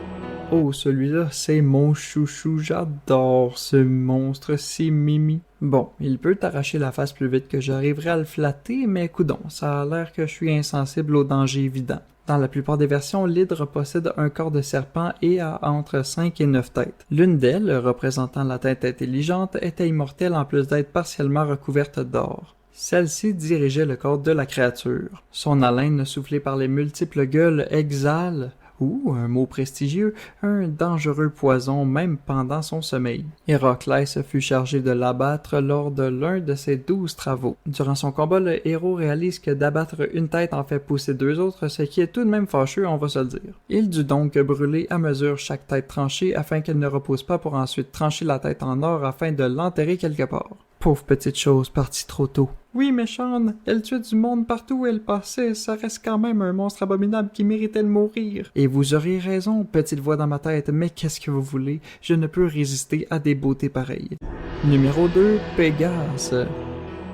[SPEAKER 1] Oh, celui-là, c'est mon chouchou, j'adore ce monstre, c'est mimi. Bon, il peut t'arracher la face plus vite que j'arriverai à le flatter, mais coudonc, ça a l'air que je suis insensible au danger évident. Dans la plupart des versions, l'hydre possède un corps de serpent et a entre 5 et 9 têtes. L'une d'elles, représentant la tête intelligente, était immortelle en plus d'être partiellement recouverte d'or. Celle-ci dirigeait le corps de la créature. Son haleine, soufflée par les multiples gueules, exhale, un mot prestigieux, un dangereux poison même pendant son sommeil. Héraclès fut chargé de l'abattre lors de l'un de ses 12 travaux. Durant son combat, le héros réalise que d'abattre une tête en fait pousser 2 autres, ce qui est tout de même fâcheux, on va se le dire. Il dut donc brûler à mesure chaque tête tranchée afin qu'elle ne repose pas pour ensuite trancher la tête en or afin de l'enterrer quelque part. Pauvre petite chose, partie trop tôt. Oui, mais Sean, elle tuait du monde partout où elle passait, ça reste quand même un monstre abominable qui méritait de mourir. Et vous auriez raison, petite voix dans ma tête, mais qu'est-ce que vous voulez? Je ne peux résister à des beautés pareilles. Numéro 2, Pégase.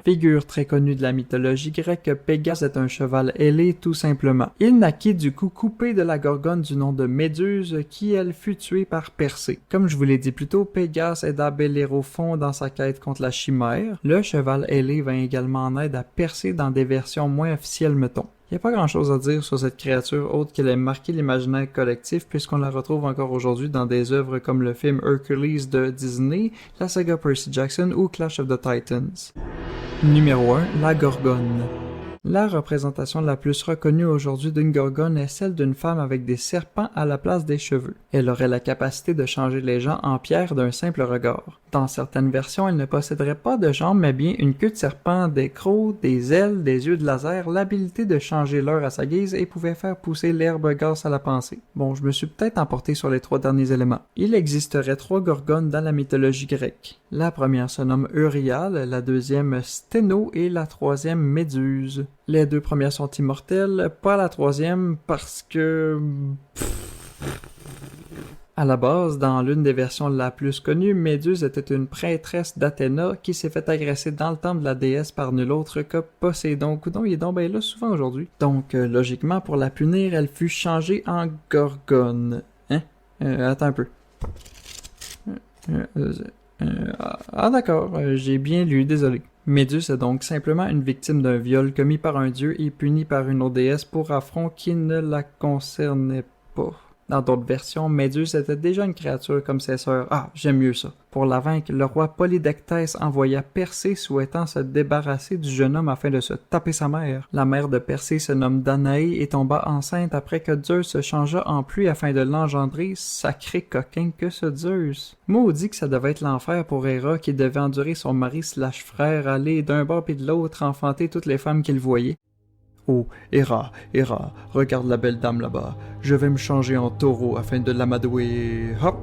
[SPEAKER 1] Figure très connue de la mythologie grecque, Pégase est un cheval ailé tout simplement. Il naquit du cou coupé de la gorgone du nom de Méduse qui, elle, fut tuée par Persée. Comme je vous l'ai dit plus tôt, Pégase aida Bellérophon dans sa quête contre la chimère. Le cheval ailé vint également en aide à Persée dans des versions moins officielles mettons. Il n'y a pas grand chose à dire sur cette créature autre qu'elle ait marqué l'imaginaire collectif puisqu'on la retrouve encore aujourd'hui dans des œuvres comme le film Hercules de Disney, la saga Percy Jackson ou Clash of the Titans. Numéro 1, la Gorgone. La représentation la plus reconnue aujourd'hui d'une gorgone est celle d'une femme avec des serpents à la place des cheveux. Elle aurait la capacité de changer les gens en pierre d'un simple regard. Dans certaines versions, elle ne posséderait pas de jambes mais bien une queue de serpent, des crocs, des ailes, des yeux de laser, l'habilité de changer l'heure à sa guise et pouvait faire pousser l'herbe grâce à la pensée. Bon, je me suis peut-être emporté sur les 3 derniers éléments. Il existerait 3 gorgones dans la mythologie grecque. La première se nomme Euryale, la deuxième Sténo et la troisième Méduse. Les 2 premières sont immortelles, pas la troisième parce que... À la base, dans l'une des versions la plus connues, Méduse était une prêtresse d'Athéna qui s'est fait agresser dans le temple de la déesse par nul autre que Poséidon. Coudon, il est donc ben là souvent aujourd'hui. Donc, logiquement, pour la punir, elle fut changée en gorgone. Attends un peu. D'accord, j'ai bien lu, désolé. Méduse est donc simplement une victime d'un viol commis par un dieu et punie par une autre déesse pour affront qui ne la concernait pas. Dans d'autres versions, Méduse était déjà une créature comme ses sœurs. Ah, j'aime mieux ça. Pour la vaincre, le roi Polydectès envoya Persée souhaitant se débarrasser du jeune homme afin de se taper sa mère. La mère de Persée se nomme Danaé et tomba enceinte après que Zeus se changea en pluie afin de l'engendrer. Sacré coquin que ce Zeus! Maudit que ça devait être l'enfer pour Héra qui devait endurer son mari/frère aller d'un bord et de l'autre enfanter toutes les femmes qu'il voyait. Oh, Héra, Héra, regarde la belle dame là-bas. Je vais me changer en taureau afin de l'amadouer. Hop!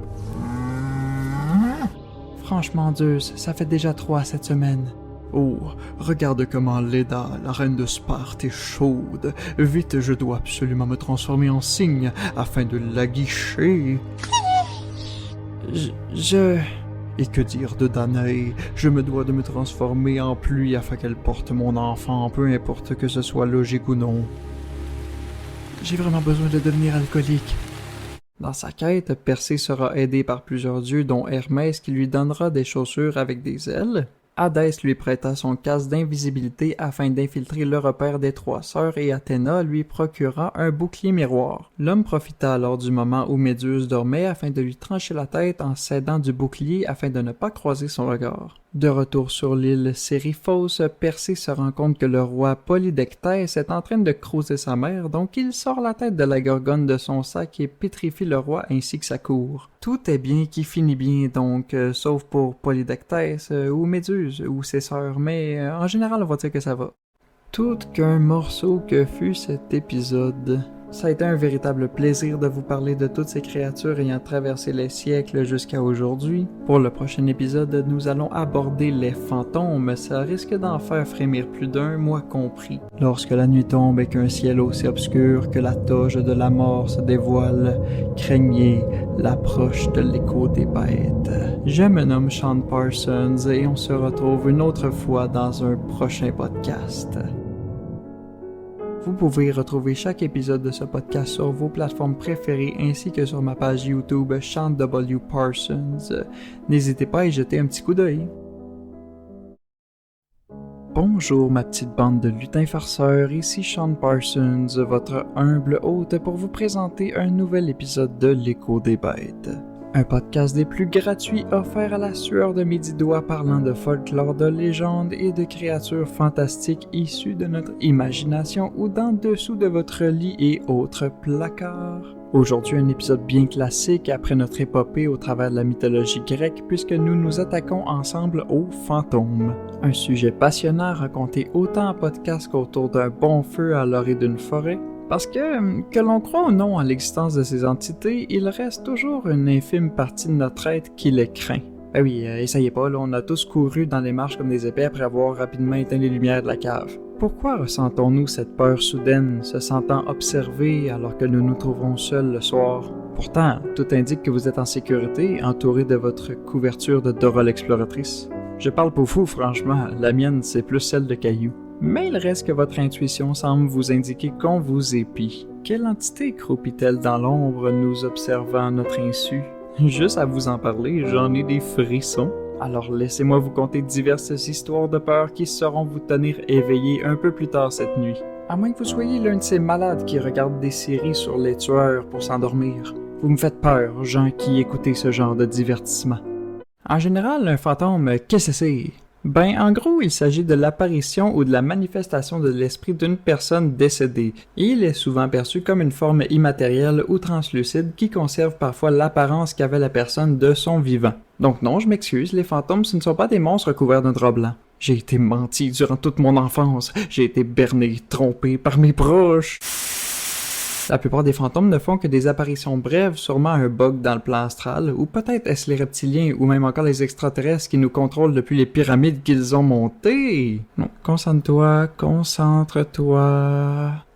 [SPEAKER 1] Franchement, Zeus, ça fait déjà 3 cette semaine. Oh, regarde comment Léda, la reine de Sparte, est chaude. Vite, je dois absolument me transformer en cygne afin de l'aguicher. Et que dire de Danaé? Je me dois de me transformer en pluie afin qu'elle porte mon enfant, peu importe que ce soit logique ou non. J'ai vraiment besoin de devenir alcoolique. Dans sa quête, Persée sera aidé par plusieurs dieux dont Hermès qui lui donnera des chaussures avec des ailes. Hadès lui prêta son casque d'invisibilité afin d'infiltrer le repère des 3 sœurs et Athéna lui procura un bouclier miroir. L'homme profita alors du moment où Méduse dormait afin de lui trancher la tête en s'aidant du bouclier afin de ne pas croiser son regard. De retour sur l'île Séryphos, Persée se rend compte que le roi Polydectès est en train de croiser sa mère, donc il sort la tête de la gorgone de son sac et pétrifie le roi ainsi que sa cour. Tout est bien qui finit bien donc, sauf pour Polydectès ou Méduse ou ses sœurs, mais en général on va dire que ça va. Tout qu'un morceau que fut cet épisode. Ça a été un véritable plaisir de vous parler de toutes ces créatures ayant traversé les siècles jusqu'à aujourd'hui. Pour le prochain épisode, nous allons aborder les fantômes. Ça risque d'en faire frémir plus d'un, moi compris. Lorsque la nuit tombe et qu'un ciel aussi obscur que la toge de la mort se dévoile, craignez l'approche de l'écho des bêtes. Je me nomme Sean Parsons et on se retrouve une autre fois dans un prochain podcast. Vous pouvez retrouver chaque épisode de ce podcast sur vos plateformes préférées ainsi que sur ma page YouTube Sean W. Parsons. N'hésitez pas à y jeter un petit coup d'œil. Bonjour ma petite bande de lutins farceurs, ici Sean Parsons, votre humble hôte pour vous présenter un nouvel épisode de l'Écho des Bêtes. Un podcast des plus gratuits offert à la sueur de mes 10 doigts parlant de folklore, de légendes et de créatures fantastiques issues de notre imagination ou d'en dessous de votre lit et autres placards. Aujourd'hui, un épisode bien classique après notre épopée au travers de la mythologie grecque puisque nous nous attaquons ensemble aux fantômes. Un sujet passionnant raconté autant en podcast qu'autour d'un bon feu à l'orée d'une forêt. Parce que l'on croit ou non à l'existence de ces entités, il reste toujours une infime partie de notre être qui les craint. Ben oui, essayez pas, là, on a tous couru dans les marches comme des épées après avoir rapidement éteint les lumières de la cave. Pourquoi ressentons-nous cette peur soudaine, se sentant observés alors que nous nous trouvons seuls le soir? Pourtant, tout indique que vous êtes en sécurité, entouré de votre couverture de Dora l'exploratrice. Je parle pour vous, franchement, la mienne c'est plus celle de Caillou. Mais il reste que votre intuition semble vous indiquer qu'on vous épie. Quelle entité croupit-elle dans l'ombre nous observant à notre insu? Juste à vous en parler, j'en ai des frissons. Alors laissez-moi vous conter diverses histoires de peur qui sauront vous tenir éveillés un peu plus tard cette nuit. À moins que vous soyez l'un de ces malades qui regardent des séries sur les tueurs pour s'endormir. Vous me faites peur, gens qui écoutez ce genre de divertissement. En général, un fantôme, qu'est-ce que c'est? Ben, en gros, il s'agit de l'apparition ou de la manifestation de l'esprit d'une personne décédée, et il est souvent perçu comme une forme immatérielle ou translucide qui conserve parfois l'apparence qu'avait la personne de son vivant. Donc non, je m'excuse, les fantômes, ce ne sont pas des monstres couverts d'un drap blanc. J'ai été menti durant toute mon enfance, j'ai été berné, trompé par mes proches. La plupart des fantômes ne font que des apparitions brèves, sûrement un bug dans le plan astral, ou peut-être est-ce les reptiliens ou même encore les extraterrestres qui nous contrôlent depuis les pyramides qu'ils ont montées. Non, concentre-toi.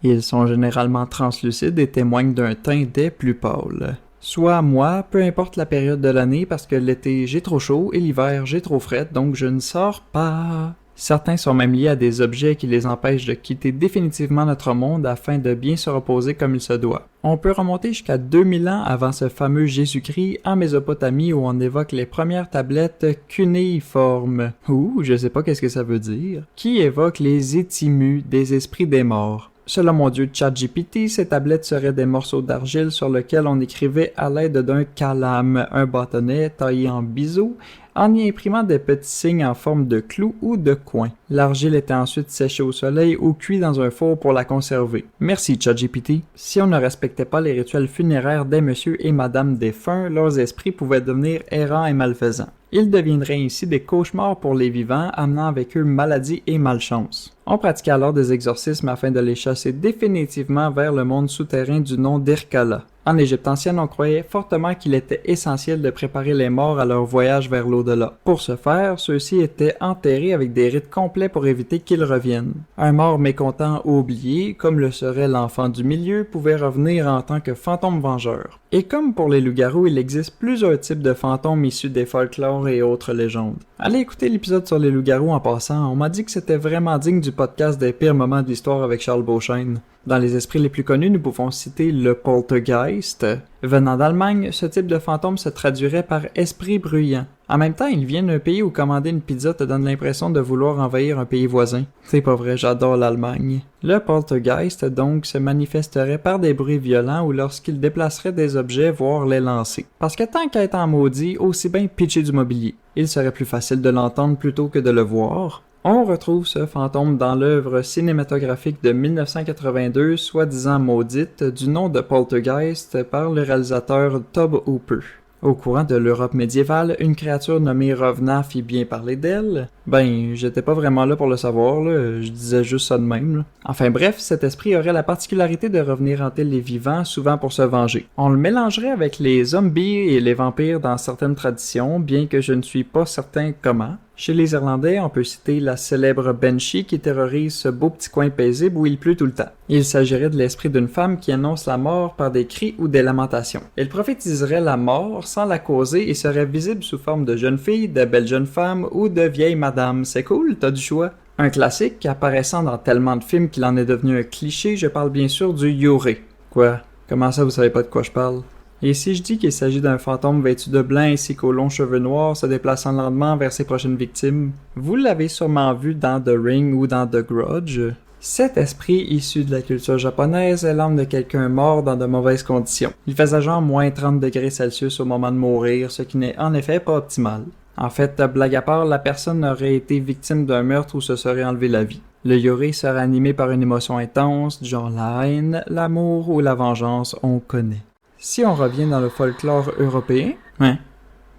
[SPEAKER 1] Ils sont généralement translucides et témoignent d'un teint des plus pâles. Soit moi, peu importe la période de l'année, parce que l'été j'ai trop chaud et l'hiver j'ai trop fret, donc je ne sors pas. Certains sont même liés à des objets qui les empêchent de quitter définitivement notre monde afin de bien se reposer comme il se doit. On peut remonter jusqu'à 2000 ans avant ce fameux Jésus-Christ en Mésopotamie où on évoque les premières tablettes cunéiformes, ou je sais pas qu'est-ce que ça veut dire, qui évoquent les étimus des esprits des morts. Selon mon dieu ChatGPT, ces tablettes seraient des morceaux d'argile sur lesquels on écrivait à l'aide d'un calame, un bâtonnet taillé en biseau, en y imprimant des petits signes en forme de clous ou de coins. L'argile était ensuite séchée au soleil ou cuite dans un four pour la conserver. Merci ChatGPT. Si on ne respectait pas les rituels funéraires des monsieur et madame défunts, leurs esprits pouvaient devenir errants et malfaisants. Ils deviendraient ainsi des cauchemars pour les vivants, amenant avec eux maladie et malchance. On pratiquait alors des exorcismes afin de les chasser définitivement vers le monde souterrain du nom d'Irkala. En Égypte ancienne, on croyait fortement qu'il était essentiel de préparer les morts à leur voyage vers l'au-delà. Pour ce faire, ceux-ci étaient enterrés avec des rites complets pour éviter qu'ils reviennent. Un mort mécontent ou oublié, comme le serait l'enfant du milieu, pouvait revenir en tant que fantôme vengeur. Et comme pour les loups-garous, il existe plusieurs types de fantômes issus des folklores et autres légendes. Allez écouter l'épisode sur les loups-garous en passant, on m'a dit que c'était vraiment digne du podcast des pires moments de l'histoire avec Charles Beauchesne. Dans les esprits les plus connus, nous pouvons citer le poltergeist. Venant d'Allemagne, ce type de fantôme se traduirait par esprit bruyant. En même temps, il vient d'un pays où commander une pizza te donne l'impression de vouloir envahir un pays voisin. C'est pas vrai, j'adore l'Allemagne. Le poltergeist, donc, se manifesterait par des bruits violents ou lorsqu'il déplacerait des objets, voire les lancer. Parce que tant qu'à être en maudit, aussi bien pitcher du mobilier. Il serait plus facile de l'entendre plutôt que de le voir. On retrouve ce fantôme dans l'œuvre cinématographique de 1982, soi-disant maudite, du nom de Poltergeist par le réalisateur Tobe Hooper. Au courant de l'Europe médiévale, une créature nommée Revenant fit bien parler d'elle. Ben, j'étais pas vraiment là pour le savoir, là, je disais juste ça de même. Là. Enfin bref, cet esprit aurait la particularité de revenir hanter les vivants, souvent pour se venger. On le mélangerait avec les zombies et les vampires dans certaines traditions, bien que je ne suis pas certain comment. Chez les Irlandais, on peut citer la célèbre Banshee qui terrorise ce beau petit coin paisible où il pleut tout le temps. Il s'agirait de l'esprit d'une femme qui annonce la mort par des cris ou des lamentations. Elle prophétiserait la mort sans la causer et serait visible sous forme de jeune fille, de belle jeune femme ou de vieille madame. C'est cool, t'as du choix. Un classique apparaissant dans tellement de films qu'il en est devenu un cliché, je parle bien sûr du Yoré. Quoi? Comment ça vous savez pas de quoi je parle? Et si je dis qu'il s'agit d'un fantôme vêtu de blanc ainsi qu'aux longs cheveux noirs se déplaçant lentement vers ses prochaines victimes, vous l'avez sûrement vu dans The Ring ou dans The Grudge. Cet esprit issu de la culture japonaise est l'âme de quelqu'un mort dans de mauvaises conditions. Il faisait genre moins 30 degrés Celsius au moment de mourir, ce qui n'est en effet pas optimal. En fait, blague à part, la personne aurait été victime d'un meurtre ou se serait enlevé la vie. Le yoré serait animé par une émotion intense, du genre la haine, l'amour ou la vengeance, on connaît. Si on revient dans le folklore européen... Ouais.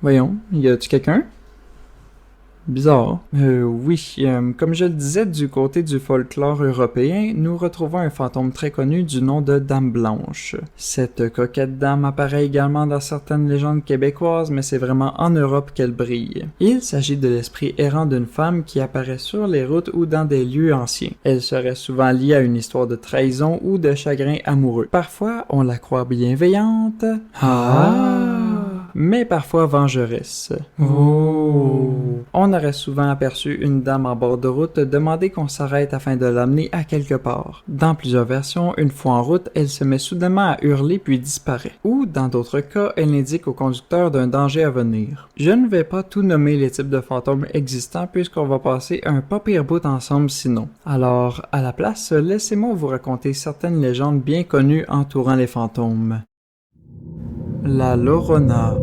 [SPEAKER 1] Voyons, y a-tu quelqu'un? Bizarre. Oui, comme je le disais, du côté du folklore européen, nous retrouvons un fantôme très connu du nom de Dame Blanche. Cette coquette dame apparaît également dans certaines légendes québécoises, mais c'est vraiment en Europe qu'elle brille. Il s'agit de l'esprit errant d'une femme qui apparaît sur les routes ou dans des lieux anciens. Elle serait souvent liée à une histoire de trahison ou de chagrin amoureux. Parfois, on la croit bienveillante. Mais parfois vengeresse. On aurait souvent aperçu une dame en bord de route demander qu'on s'arrête afin de l'amener à quelque part. Dans plusieurs versions, une fois en route, elle se met soudainement à hurler puis disparaît. Ou, dans d'autres cas, elle indique au conducteur d'un danger à venir. Je ne vais pas tout nommer les types de fantômes existants puisqu'on va passer un pas pire bout ensemble sinon. Alors, à la place, laissez-moi vous raconter certaines légendes bien connues entourant les fantômes. La Llorona.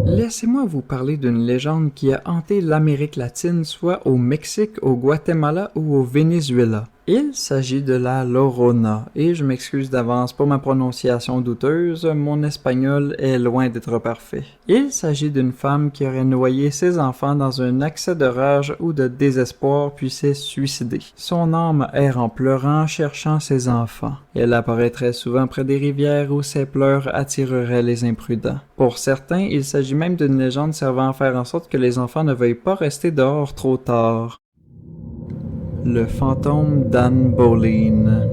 [SPEAKER 1] Laissez-moi vous parler d'une légende qui a hanté l'Amérique latine, soit au Mexique, au Guatemala ou au Venezuela. Il s'agit de la Llorona, et je m'excuse d'avance pour ma prononciation douteuse, mon espagnol est loin d'être parfait. Il s'agit d'une femme qui aurait noyé ses enfants dans un accès de rage ou de désespoir puis s'est suicidée. Son âme erre en pleurant, cherchant ses enfants. Elle apparaîtrait souvent près des rivières où ses pleurs attireraient les imprudents. Pour certains, il s'agit même d'une légende servant à faire en sorte que les enfants ne veuillent pas rester dehors trop tard. Le fantôme d'Anne Boleyn.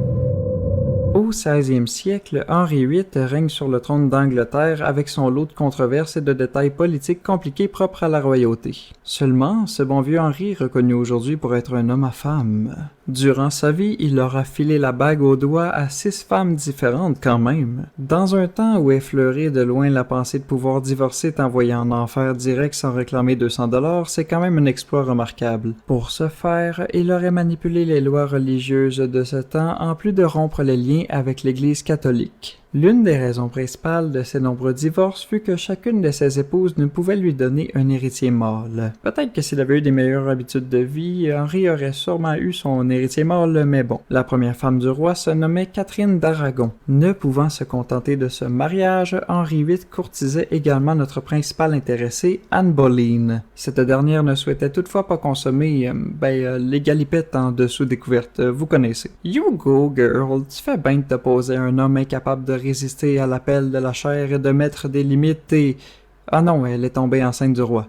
[SPEAKER 1] Au 16e siècle, Henri VIII règne sur le trône d'Angleterre avec son lot de controverses et de détails politiques compliqués propres à la royauté. Seulement, ce bon vieux Henri est reconnu aujourd'hui pour être un homme à femme. Durant sa vie, il aura filé la bague au doigt à 6 femmes différentes quand même. Dans un temps où effleurer de loin la pensée de pouvoir divorcer t'envoyer en enfer direct sans réclamer 200$, c'est quand même un exploit remarquable. Pour ce faire, il aurait manipulé les lois religieuses de ce temps en plus de rompre les liens avec l'Église catholique. L'une des raisons principales de ses nombreux divorces fut que chacune de ses épouses ne pouvait lui donner un héritier mâle. Peut-être que s'il avait eu des meilleures habitudes de vie, Henri aurait sûrement eu son héritier mâle, mais bon. La première femme du roi se nommait Catherine d'Aragon. Ne pouvant se contenter de ce mariage, Henri VIII courtisait également notre principale intéressée, Anne Boleyn. Cette dernière ne souhaitait toutefois pas consommer, les galipettes en dessous découverte, vous connaissez. You go, girl, tu fais bien de te poser un homme incapable de résister à l'appel de la chair et de mettre des limites et... Ah non, elle est tombée enceinte du roi.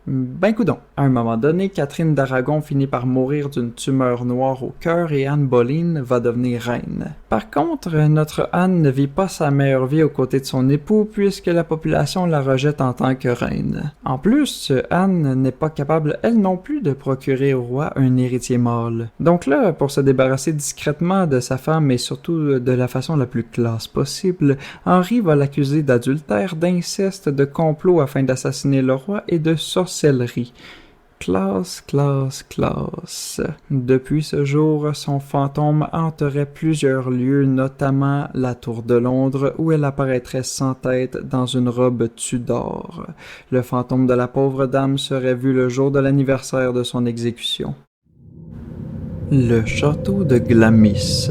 [SPEAKER 1] Ben coudonc. À un moment donné, Catherine d'Aragon finit par mourir d'une tumeur noire au cœur et Anne Boleyn va devenir reine. Par contre, notre Anne ne vit pas sa meilleure vie aux côtés de son époux puisque la population la rejette en tant que reine. En plus, Anne n'est pas capable elle non plus de procurer au roi un héritier mâle. Donc là, pour se débarrasser discrètement de sa femme et surtout de la façon la plus classe possible, Henri va l'accuser d'adultère, d'inceste, de complot afin d'assassiner le roi et de sorcellerie. Classe. Depuis ce jour, son fantôme hanterait plusieurs lieux, notamment la Tour de Londres, où elle apparaîtrait sans tête dans une robe Tudor. Le fantôme de la pauvre dame serait vu le jour de l'anniversaire de son exécution. Le château de Glamis.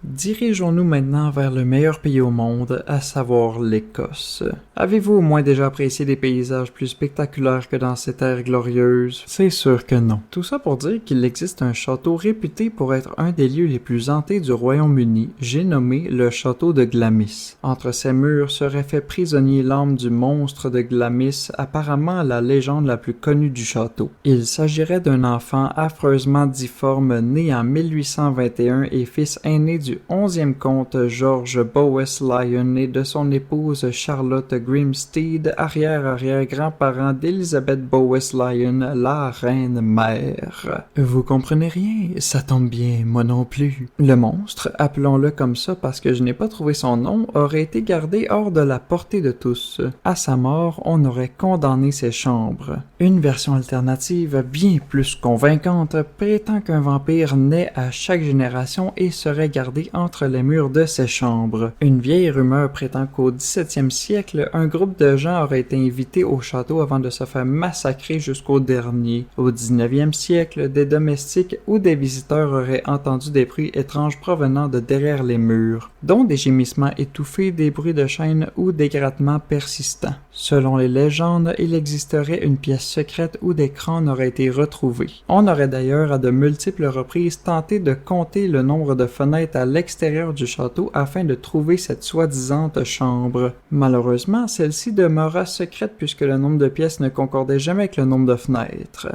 [SPEAKER 1] Dirigeons-nous maintenant vers le meilleur pays au monde, à savoir l'Écosse. Avez-vous au moins déjà apprécié des paysages plus spectaculaires que dans ces terres glorieuses? C'est sûr que non. Tout ça pour dire qu'il existe un château réputé pour être un des lieux les plus hantés du Royaume-Uni, j'ai nommé le château de Glamis. Entre ses murs serait fait prisonnier l'âme du monstre de Glamis, apparemment la légende la plus connue du château. Il s'agirait d'un enfant affreusement difforme né en 1821 et fils aîné du 11e comte George Bowes-Lyon et de son épouse Charlotte Grimstead, arrière-arrière-grand-parent d'Elizabeth Bowes-Lyon, la reine-mère. Vous comprenez rien? Ça tombe bien, moi non plus. Le monstre, appelons-le comme ça parce que je n'ai pas trouvé son nom, aurait été gardé hors de la portée de tous. À sa mort, on aurait condamné ses chambres. Une version alternative, bien plus convaincante, prétend qu'un vampire naît à chaque génération et serait gardé entre les murs de ses chambres. Une vieille rumeur prétend qu'au 17e siècle, un groupe de gens aurait été invité au château avant de se faire massacrer jusqu'au dernier. Au 19e siècle, des domestiques ou des visiteurs auraient entendu des bruits étranges provenant de derrière les murs, dont des gémissements étouffés, des bruits de chaînes ou des grattements persistants. Selon les légendes, il existerait une pièce secrète où des crânes auraient été retrouvés. On aurait d'ailleurs à de multiples reprises tenté de compter le nombre de fenêtres à l'extérieur du château afin de trouver cette soi-disante chambre. Malheureusement, celle-ci demeura secrète puisque le nombre de pièces ne concordait jamais avec le nombre de fenêtres.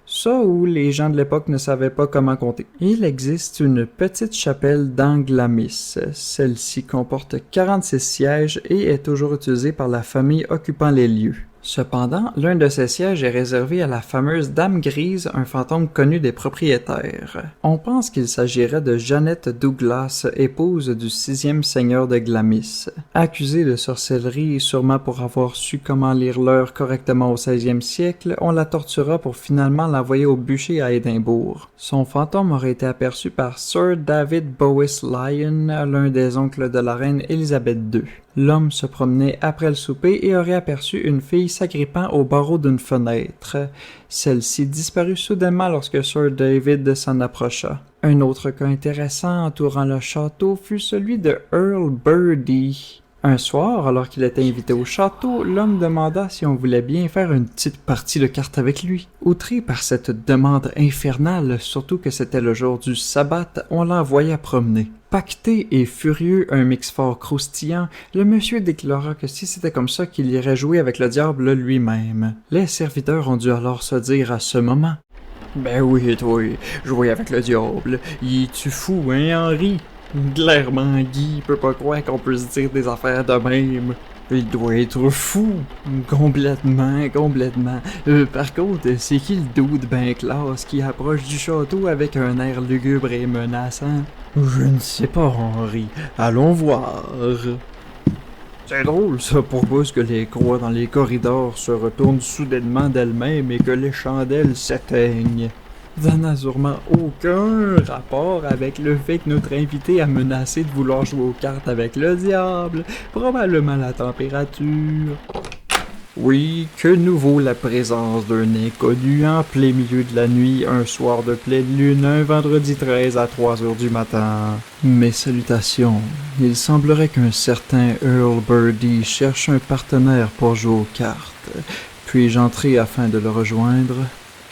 [SPEAKER 1] Ça où les gens de l'époque ne savaient pas comment compter. Il existe une petite chapelle dans Glamis. Celle-ci comporte 46 sièges et est toujours utilisée par la famille occupant les lieux. Cependant, l'un de ces sièges est réservé à la fameuse Dame Grise, un fantôme connu des propriétaires. On pense qu'il s'agirait de Jeannette Douglas, épouse du 6e seigneur de Glamis. Accusée de sorcellerie, sûrement pour avoir su comment lire l'heure correctement au 16e siècle, on la tortura pour finalement l'envoyer au bûcher à Édimbourg. Son fantôme aurait été aperçu par Sir David Bowes-Lyon, l'un des oncles de la reine Élisabeth II. L'homme se promenait après le souper et aurait aperçu une fille s'agrippant au barreau d'une fenêtre. Celle-ci disparut soudainement lorsque Sir David s'en approcha. Un autre cas intéressant entourant le château fut celui de Earl Birdie. Un soir, alors qu'il était invité au château, l'homme demanda si on voulait bien faire une petite partie de cartes avec lui. Outré par cette demande infernale, surtout que c'était le jour du sabbat, on l'envoya promener. Pacté et furieux, un mix fort croustillant, le monsieur déclara que si c'était comme ça qu'il irait jouer avec le diable lui-même. Les serviteurs ont dû alors se dire à ce moment: « Ben oui, toi, jouer avec le diable, y es-tu fou, hein, Henri? Clairement, Guy peut pas croire qu'on peut se dire des affaires de même. » Il doit être fou. Complètement. Par contre, c'est qui le dude ben classe qui approche du château avec un air lugubre et menaçant? Je ne sais pas, Henri. Allons voir. C'est drôle, ça, pourquoi est-ce que les croix dans les corridors se retournent soudainement d'elles-mêmes et que les chandelles s'éteignent? Ça n'a sûrement aucun rapport avec le fait que notre invité a menacé de vouloir jouer aux cartes avec le diable, probablement la température. Oui, que nous vaut la présence d'un inconnu en plein milieu de la nuit, un soir de pleine lune, un vendredi 13 à 3 heures du matin. Mes salutations. Il semblerait qu'un certain Earl Birdie cherche un partenaire pour jouer aux cartes. Puis-je entrer afin de le rejoindre?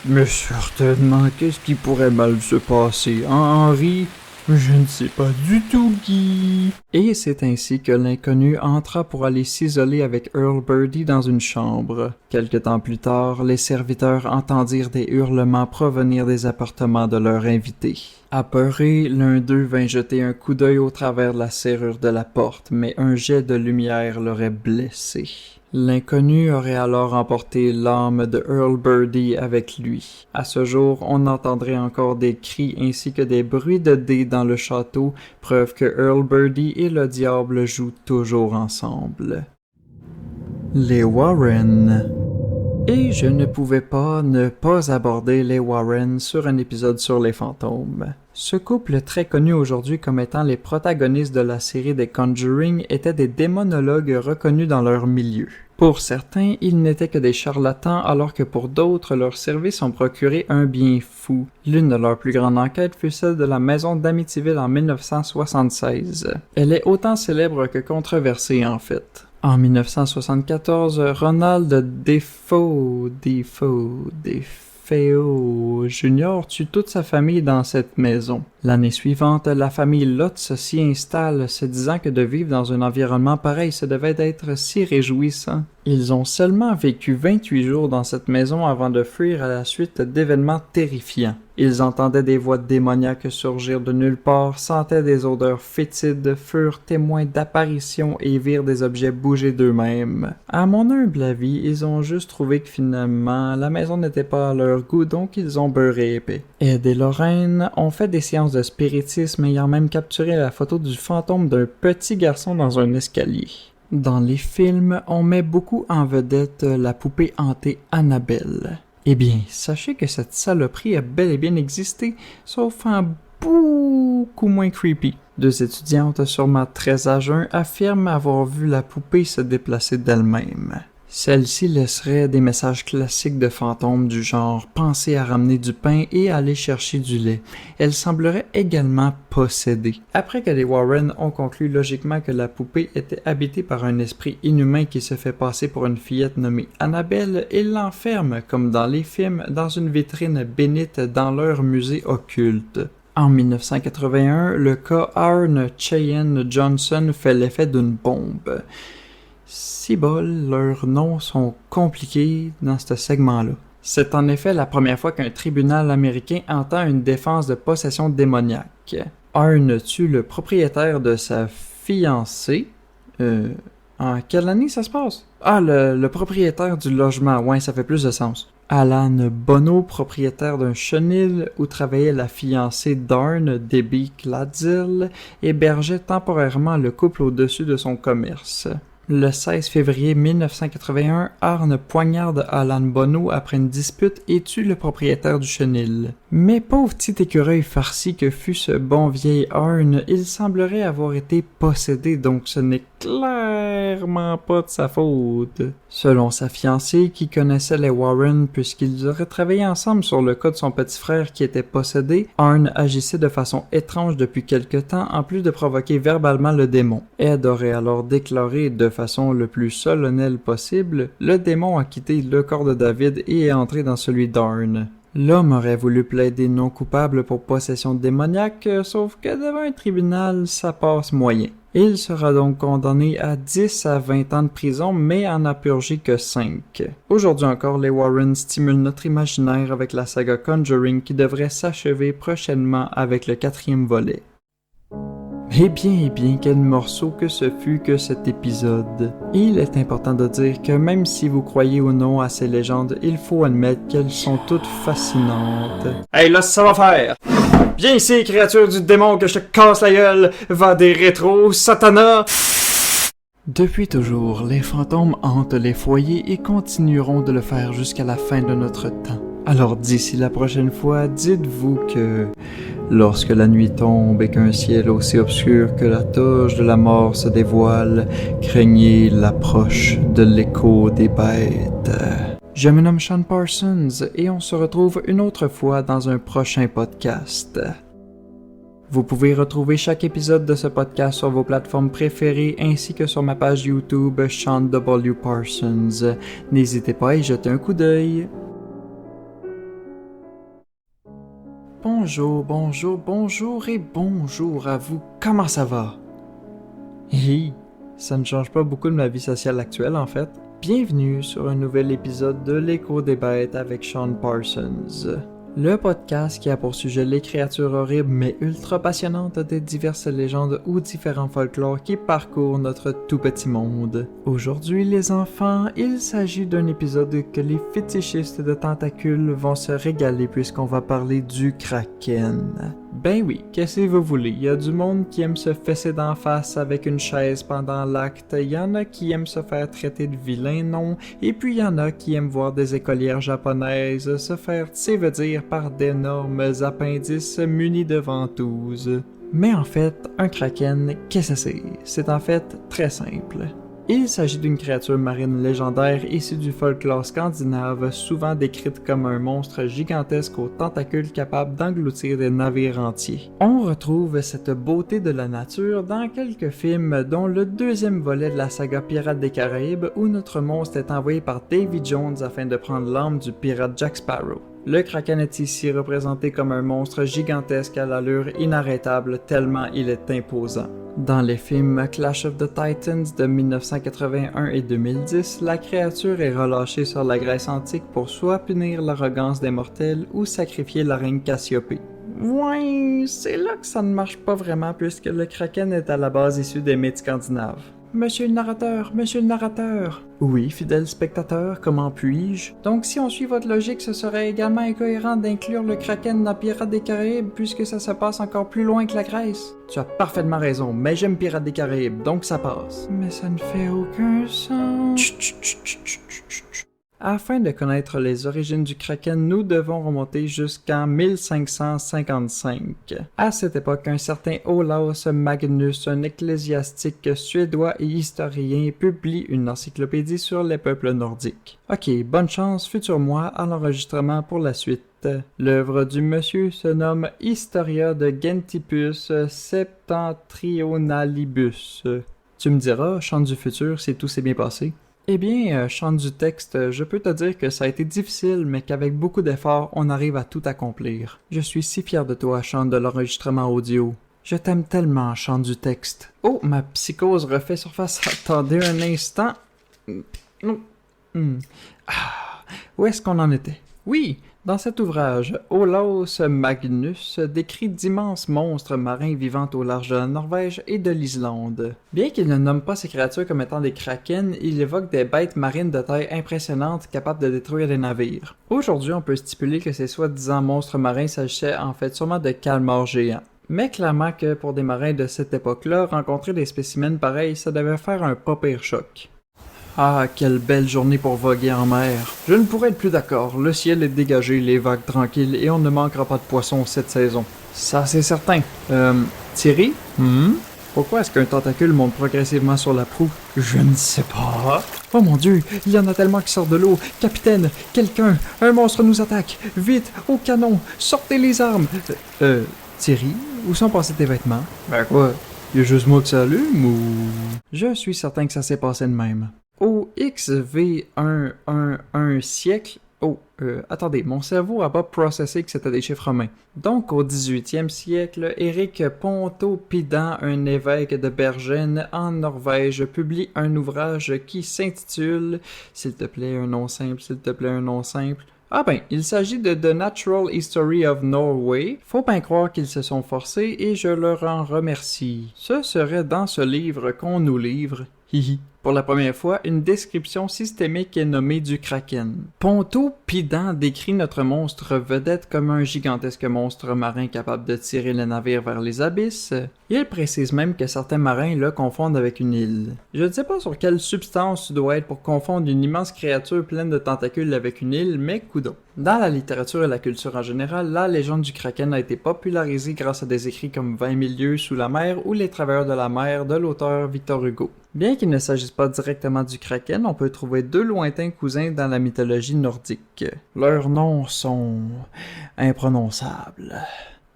[SPEAKER 1] Mais certainement, qu'est-ce qui pourrait mal se passer, hein, Henri? Je ne sais pas du tout, Guy. Et c'est ainsi que l'inconnu entra pour aller s'isoler avec Earl Birdie dans une chambre. Quelque temps plus tard, les serviteurs entendirent des hurlements provenir des appartements de leur invité. Apeuré, l'un d'eux vint jeter un coup d'œil au travers de la serrure de la porte, mais un jet de lumière l'aurait blessé. L'inconnu aurait alors emporté l'âme de Earl Birdie avec lui. À ce jour, on entendrait encore des cris ainsi que des bruits de dés dans le château, preuve que Earl Birdie et le diable jouent toujours ensemble. Les Warren. Et je ne pouvais pas ne pas aborder les Warren sur un épisode sur les fantômes. Ce couple, très connu aujourd'hui comme étant les protagonistes de la série des Conjuring, étaient des démonologues reconnus dans leur milieu. Pour certains, ils n'étaient que des charlatans, alors que pour d'autres, leurs services ont procuré un bien fou. L'une de leurs plus grandes enquêtes fut celle de la maison d'Amityville en 1976. Elle est autant célèbre que controversée en fait. En 1974, Ronald Defoe Jr. tue toute sa famille dans cette maison. L'année suivante, la famille Lutz s'y installe, se disant que de vivre dans un environnement pareil, ça devait être si réjouissant. Ils ont seulement vécu 28 jours dans cette maison avant de fuir à la suite d'événements terrifiants. Ils entendaient des voix démoniaques surgir de nulle part, sentaient des odeurs fétides, furent témoins d'apparitions et virent des objets bouger d'eux-mêmes. À mon humble avis, ils ont juste trouvé que finalement, la maison n'était pas à leur goût, donc ils ont beurré épais. Ed et Lorraine ont fait des séances de spiritisme ayant même capturé la photo du fantôme d'un petit garçon dans un escalier. Dans les films, on met beaucoup en vedette la poupée hantée Annabelle. Eh bien, sachez que cette saloperie a bel et bien existé, sauf en beaucoup moins creepy. Deux étudiantes, sûrement très à jeun, affirment avoir vu la poupée se déplacer d'elle-même. Celle-ci laisserait des messages classiques de fantômes du genre « Pensez à ramener du pain et aller chercher du lait ». Elle semblerait également possédée. Après que les Warren ont conclu logiquement que la poupée était habitée par un esprit inhumain qui se fait passer pour une fillette nommée Annabelle, ils l'enferment, comme dans les films, dans une vitrine bénite dans leur musée occulte. En 1981, le cas Arne Cheyenne Johnson fait l'effet d'une bombe. Si bol, leurs noms sont compliqués dans ce segment-là. C'est en effet la première fois qu'un tribunal américain entend une défense de possession démoniaque. Arne tue le propriétaire de sa fiancée. En quelle année ça se passe? Ah, le propriétaire du logement, ouais, ça fait plus de sens. Alan Bono, propriétaire d'un chenil où travaillait la fiancée d'Arne, Debbie Gladzill, hébergeait temporairement le couple au-dessus de son commerce. Le 16 février 1981, Arne poignarde Alan Bono après une dispute et tue le propriétaire du chenil. Mais pauvre petit écureuil farci que fut ce bon vieil Arne, il semblerait avoir été possédé, donc ce n'est clairement pas de sa faute. Selon sa fiancée, qui connaissait les Warren puisqu'ils auraient travaillé ensemble sur le cas de son petit frère qui était possédé, Arne agissait de façon étrange depuis quelque temps en plus de provoquer verbalement le démon. Ed aurait alors déclaré de façon le plus solennelle possible, le démon a quitté le corps de David et est entré dans celui d'Arne. L'homme aurait voulu plaider non coupable pour possession démoniaque, sauf que devant un tribunal, ça passe moyen. Il sera donc condamné à 10 à 20 ans de prison, mais en a purgé que 5. Aujourd'hui encore, les Warren stimulent notre imaginaire avec la saga Conjuring qui devrait s'achever prochainement avec le 4e volet. Eh bien, quel morceau que ce fut que cet épisode. Il est important de dire que même si vous croyez ou non à ces légendes, il faut admettre qu'elles sont toutes fascinantes. Hey, là, ça va faire! Viens ici, créature du démon, que je te casse la gueule! Va des rétros, Satana! Depuis toujours, les fantômes hantent les foyers et continueront de le faire jusqu'à la fin de notre temps. Alors d'ici la prochaine fois, dites-vous que lorsque la nuit tombe et qu'un ciel aussi obscur que la toge de la mort se dévoile, craignez l'approche de l'écho des bêtes. Je me nomme Sean Parsons et on se retrouve une autre fois dans un prochain podcast. Vous pouvez retrouver chaque épisode de ce podcast sur vos plateformes préférées ainsi que sur ma page YouTube Sean W. Parsons. N'hésitez pas à y jeter un coup d'œil. Bonjour et bonjour à vous. Comment ça va? Ça ne change pas beaucoup de ma vie sociale actuelle en fait. Bienvenue sur un nouvel épisode de l'Écho des bêtes avec Sean Parsons. Le podcast qui a pour sujet les créatures horribles mais ultra passionnantes des diverses légendes ou différents folklores qui parcourent notre tout petit monde. Aujourd'hui les enfants, il s'agit d'un épisode que les fétichistes de tentacules vont se régaler puisqu'on va parler du Kraken. Ben oui, qu'est-ce que vous voulez, il y a du monde qui aime se fesser d'en face avec une chaise pendant l'acte, il y en a qui aiment se faire traiter de vilain nom, et puis il y en a qui aiment voir des écolières japonaises se faire dire par d'énormes appendices munis de ventouses. Mais en fait, un kraken, qu'est-ce que c'est? C'est en fait très simple. Il s'agit d'une créature marine légendaire issue du folklore scandinave, souvent décrite comme un monstre gigantesque aux tentacules capable d'engloutir des navires entiers. On retrouve cette beauté de la nature dans quelques films, dont le deuxième volet de la saga Pirates des Caraïbes, où notre monstre est envoyé par Davy Jones afin de prendre l'âme du pirate Jack Sparrow. Le Kraken est ici représenté comme un monstre gigantesque à l'allure inarrêtable tellement il est imposant. Dans les films Clash of the Titans de 1981 et 2010, la créature est relâchée sur la Grèce antique pour soit punir l'arrogance des mortels ou sacrifier la reine Cassiopée. Ouais, c'est là que ça ne marche pas vraiment puisque le Kraken est à la base issu des mythes scandinaves. Monsieur le narrateur! Oui, fidèle spectateur, comment puis-je? Donc si on suit votre logique, ce serait également incohérent d'inclure le Kraken dans Pirates des Caraïbes puisque ça se passe encore plus loin que la Grèce. Tu as parfaitement raison, mais j'aime Pirates des Caraïbes, donc ça passe. Mais ça ne fait aucun sens. Afin de connaître les origines du Kraken, nous devons remonter jusqu'en 1555. À cette époque, un certain Olaus Magnus, un ecclésiastique suédois et historien, publie une encyclopédie sur les peuples nordiques. Ok, bonne chance, futur moi, à l'enregistrement pour la suite. L'œuvre du monsieur se nomme Historia de Gentibus Septentrionalibus. Tu me diras, chante du futur si tout s'est bien passé. Eh bien, chante du texte, je peux te dire que ça a été difficile, mais qu'avec beaucoup d'efforts, on arrive à tout accomplir. Je suis si fier de toi, chante de l'enregistrement audio. Je t'aime tellement, chante du texte. Oh, ma psychose refait surface. Attendez un instant. Où est-ce qu'on en était? Oui, dans cet ouvrage, Olaus Magnus décrit d'immenses monstres marins vivant au large de la Norvège et de l'Islande. Bien qu'il ne nomme pas ces créatures comme étant des krakens, il évoque des bêtes marines de taille impressionnante capables de détruire des navires. Aujourd'hui, on peut stipuler que ces soi-disant monstres marins s'agissaient en fait sûrement de calmars géants. Mais clairement que pour des marins de cette époque-là, rencontrer des spécimens pareils, ça devait faire un pas pire choc. Ah, quelle belle journée pour voguer en mer. Je ne pourrais être plus d'accord, le ciel est dégagé, les vagues tranquilles et on ne manquera pas de poissons cette saison. Ça c'est certain. Thierry? Pourquoi est-ce qu'un tentacule monte progressivement sur la proue? Je ne sais pas. Oh mon dieu, il y en a tellement qui sortent de l'eau. Capitaine, quelqu'un, un monstre nous attaque. Vite, au canon, sortez les armes. Thierry, où sont passés tes vêtements? Ben quoi? Y a juste moi que ça allume ou... Je suis certain que ça s'est passé de même. Au XV111 siècle... attendez, mon cerveau a pas processé que c'était des chiffres romains. Donc, au 18e siècle, Éric Pontoppidan, un évêque de Bergen, en Norvège, publie un ouvrage qui s'intitule « S'il te plaît, un nom simple, s'il te plaît, un nom simple ». Ah ben, il s'agit de The Natural History of Norway. Faut bien croire qu'ils se sont forcés et je leur en remercie. Ce serait dans ce livre qu'on nous livre. Hihi. Pour la première fois, une description systémique est nommée du Kraken. Ponto Pidan décrit notre monstre vedette comme un gigantesque monstre marin capable de tirer le navire vers les abysses. Il précise même que certains marins le confondent avec une île. Je ne sais pas sur quelle substance tu dois être pour confondre une immense créature pleine de tentacules avec une île, mais coudonc. Dans la littérature et la culture en général, la légende du Kraken a été popularisée grâce à des écrits comme 20 000 lieues sous la mer ou Les Travailleurs de la mer de l'auteur Victor Hugo. Bien qu'il ne s'agisse pas directement du Kraken, on peut trouver deux lointains cousins dans la mythologie nordique. Leurs noms sont imprononçables.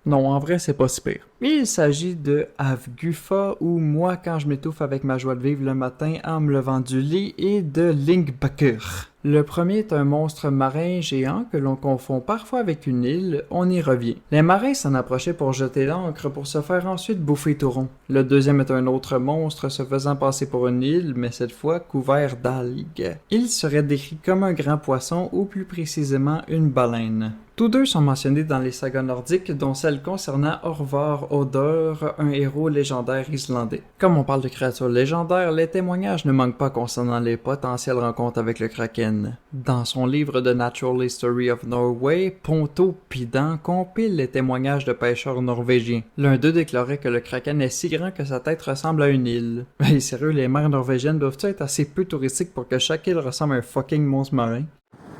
[SPEAKER 1] Non, en vrai, c'est pas si pire. Il s'agit de Avgufa, ou Moi quand je m'étouffe avec ma joie de vivre le matin en me levant du lit, et de Lingbakur. Le premier est un monstre marin géant que l'on confond parfois avec une île, on y revient. Les marins s'en approchaient pour jeter l'ancre pour se faire ensuite bouffer tout rond. Le deuxième est un autre monstre se faisant passer pour une île, mais cette fois couvert d'algues. Il serait décrit comme un grand poisson, ou plus précisément une baleine. Tous deux sont mentionnés dans les sagas nordiques, dont celle concernant Orvar Odeur, un héros légendaire islandais. Comme on parle de créatures légendaires, les témoignages ne manquent pas concernant les potentielles rencontres avec le Kraken. Dans son livre The Natural History of Norway, Ponto Pidan compile les témoignages de pêcheurs norvégiens. L'un d'eux déclarait que le Kraken est si grand que sa tête ressemble à une île. Mais sérieux, les mers norvégiennes doivent-elles être assez peu touristiques pour que chaque île ressemble à un fucking monstre marin?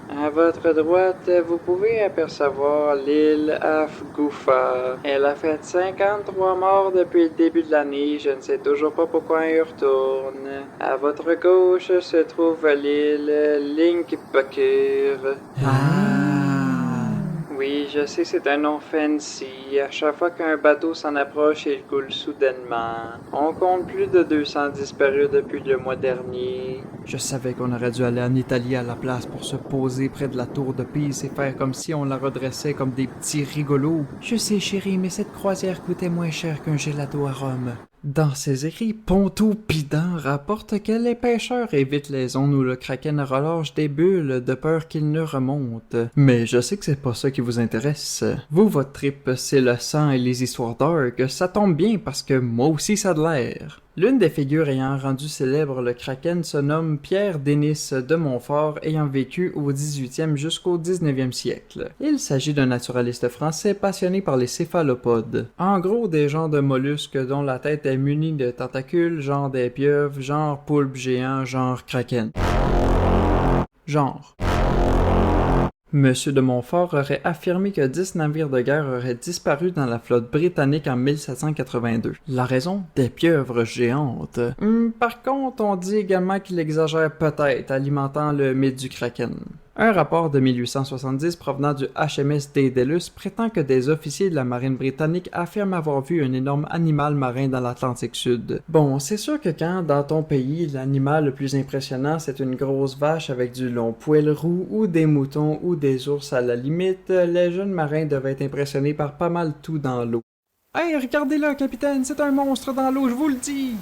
[SPEAKER 1] À votre droite, vous pouvez apercevoir l'île Afgufa. Elle a fait 53 morts depuis le début de l'année, je ne sais toujours pas pourquoi elle retourne. À votre gauche se trouve l'île Lingbakur. Oui, je sais, c'est un nom fancy. À chaque fois qu'un bateau s'en approche, il coule soudainement. On compte plus de 200 disparus depuis le mois dernier. Je savais qu'on aurait dû aller en Italie à la place pour se poser près de la tour de Pise et faire comme si on la redressait comme des petits rigolos. Je sais, chérie, mais cette croisière coûtait moins cher qu'un gelato à Rome. Dans ses écrits, Ponto Pidan rapporte que les pêcheurs évitent les zones où le Kraken relâche des bulles de peur qu'il ne remonte. Mais je sais que c'est pas ça qui vous intéresse. Vous, votre trip, c'est le sang et les histoires dark. Ça tombe bien parce que moi aussi ça a de l'air. L'une des figures ayant rendu célèbre le Kraken se nomme Pierre Denis de Montfort, ayant vécu au 18e jusqu'au 19e siècle. Il s'agit d'un naturaliste français passionné par les céphalopodes. En gros, des genres de mollusques dont la tête est munie de tentacules, genre des pieuvres, genre poulpe géant, genre Kraken. Genre. Monsieur de Montfort aurait affirmé que 10 navires de guerre auraient disparu dans la flotte britannique en 1782. La raison? Des pieuvres géantes. Par contre, on dit également qu'il exagère peut-être, alimentant le mythe du Kraken. Un rapport de 1870 provenant du HMS Daedalus prétend que des officiers de la marine britannique affirment avoir vu un énorme animal marin dans l'Atlantique Sud. Bon, c'est sûr que quand, dans ton pays, l'animal le plus impressionnant c'est une grosse vache avec du long poil roux ou des moutons ou des ours à la limite, les jeunes marins devaient être impressionnés par pas mal tout dans l'eau. Hey, regardez-le, capitaine, c'est un monstre dans l'eau, je vous le dis!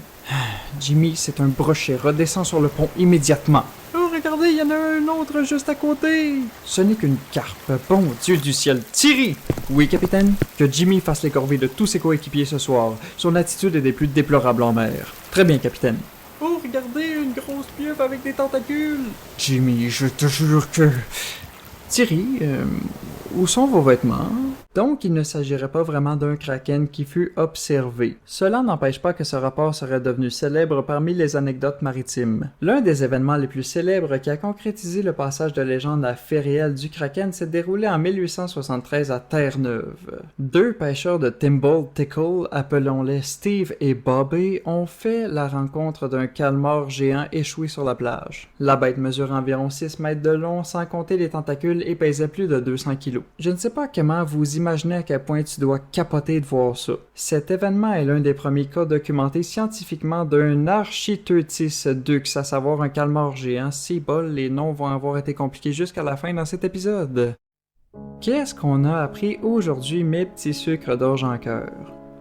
[SPEAKER 1] Jimmy, c'est un brochet, redescends sur le pont immédiatement. Oh, regardez, il y en a un autre juste à côté! Ce n'est qu'une carpe, bon Dieu du ciel, Thierry! Oui, capitaine? Que Jimmy fasse les corvées de tous ses coéquipiers ce soir. Son attitude est des plus déplorables en mer. Très bien, capitaine. Oh, regardez, une grosse pieuvre avec des tentacules! Jimmy, je te jure que... Thierry, où sont vos vêtements? Donc, il ne s'agirait pas vraiment d'un kraken qui fut observé. Cela n'empêche pas que ce rapport serait devenu célèbre parmi les anecdotes maritimes. L'un des événements les plus célèbres qui a concrétisé le passage de légende à fait réel du kraken s'est déroulé en 1873 à Terre-Neuve. Deux pêcheurs de Timble Tickle, appelons-les Steve et Bobby, ont fait la rencontre d'un calmar géant échoué sur la plage. La bête mesure environ 6 mètres de long, sans compter les tentacules, et pesait plus de 200 kilos. Je ne sais pas comment vous imaginez à quel point tu dois capoter de voir ça. Cet événement est l'un des premiers cas documentés scientifiquement d'un Architeuthis dux, à savoir un calmar géant. Si bol, les noms vont avoir été compliqués jusqu'à la fin dans cet épisode. Qu'est-ce qu'on a appris aujourd'hui, mes petits sucres d'orge en cœur?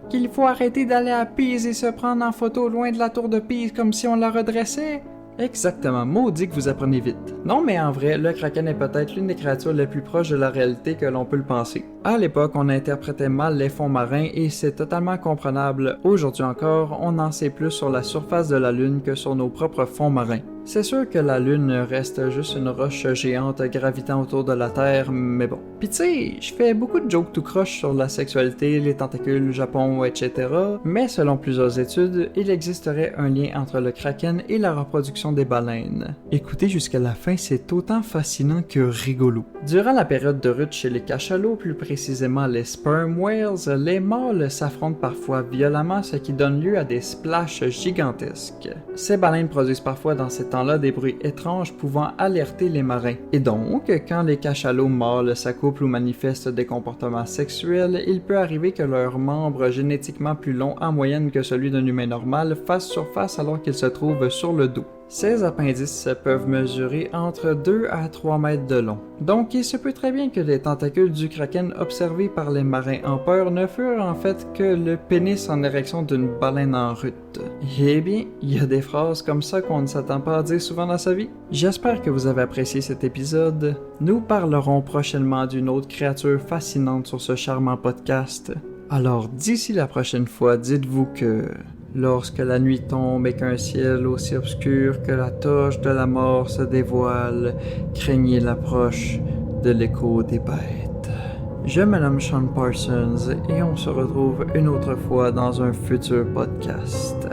[SPEAKER 1] Qu'il faut arrêter d'aller à Pise et se prendre en photo loin de la tour de Pise comme si on la redressait? Exactement, maudit que vous apprenez vite. Non, mais en vrai, le kraken est peut-être l'une des créatures les plus proches de la réalité que l'on peut le penser. À l'époque, on interprétait mal les fonds marins et c'est totalement comprenable. Aujourd'hui encore, on en sait plus sur la surface de la Lune que sur nos propres fonds marins. C'est sûr que la Lune reste juste une roche géante gravitant autour de la Terre, mais bon. Pis tu sais, je fais beaucoup de jokes tout croche sur la sexualité, les tentacules, le Japon, etc. Mais selon plusieurs études, il existerait un lien entre le kraken et la reproduction des baleines. Écoutez jusqu'à la fin, c'est autant fascinant que rigolo. Durant la période de rut chez les cachalots, plus précisément les sperm whales, les mâles s'affrontent parfois violemment, ce qui donne lieu à des splashs gigantesques. Ces baleines produisent parfois dans ces temps-là des bruits étranges pouvant alerter les marins. Et donc, quand les cachalots mâles s'accouplent ou manifestent des comportements sexuels, il peut arriver que leur membre génétiquement plus long en moyenne que celui d'un humain normal fasse surface alors qu'il se trouve sur le dos. Ces appendices peuvent mesurer entre 2 à 3 mètres de long. Donc il se peut très bien que les tentacules du kraken observés par les marins en peur ne furent en fait que le pénis en érection d'une baleine en rut. Eh bien, il y a des phrases comme ça qu'on ne s'attend pas à dire souvent dans sa vie. J'espère que vous avez apprécié cet épisode. Nous parlerons prochainement d'une autre créature fascinante sur ce charmant podcast. Alors d'ici la prochaine fois, dites-vous que... Lorsque la nuit tombe et qu'un ciel aussi obscur que la torche de la mort se dévoile, craignez l'approche de l'écho des bêtes. Je me nomme Sean Parsons et on se retrouve une autre fois dans un futur podcast.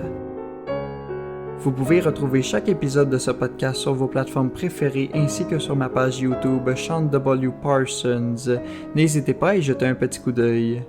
[SPEAKER 1] Vous pouvez retrouver chaque épisode de ce podcast sur vos plateformes préférées ainsi que sur ma page YouTube Sean W. Parsons. N'hésitez pas à y jeter un petit coup d'œil.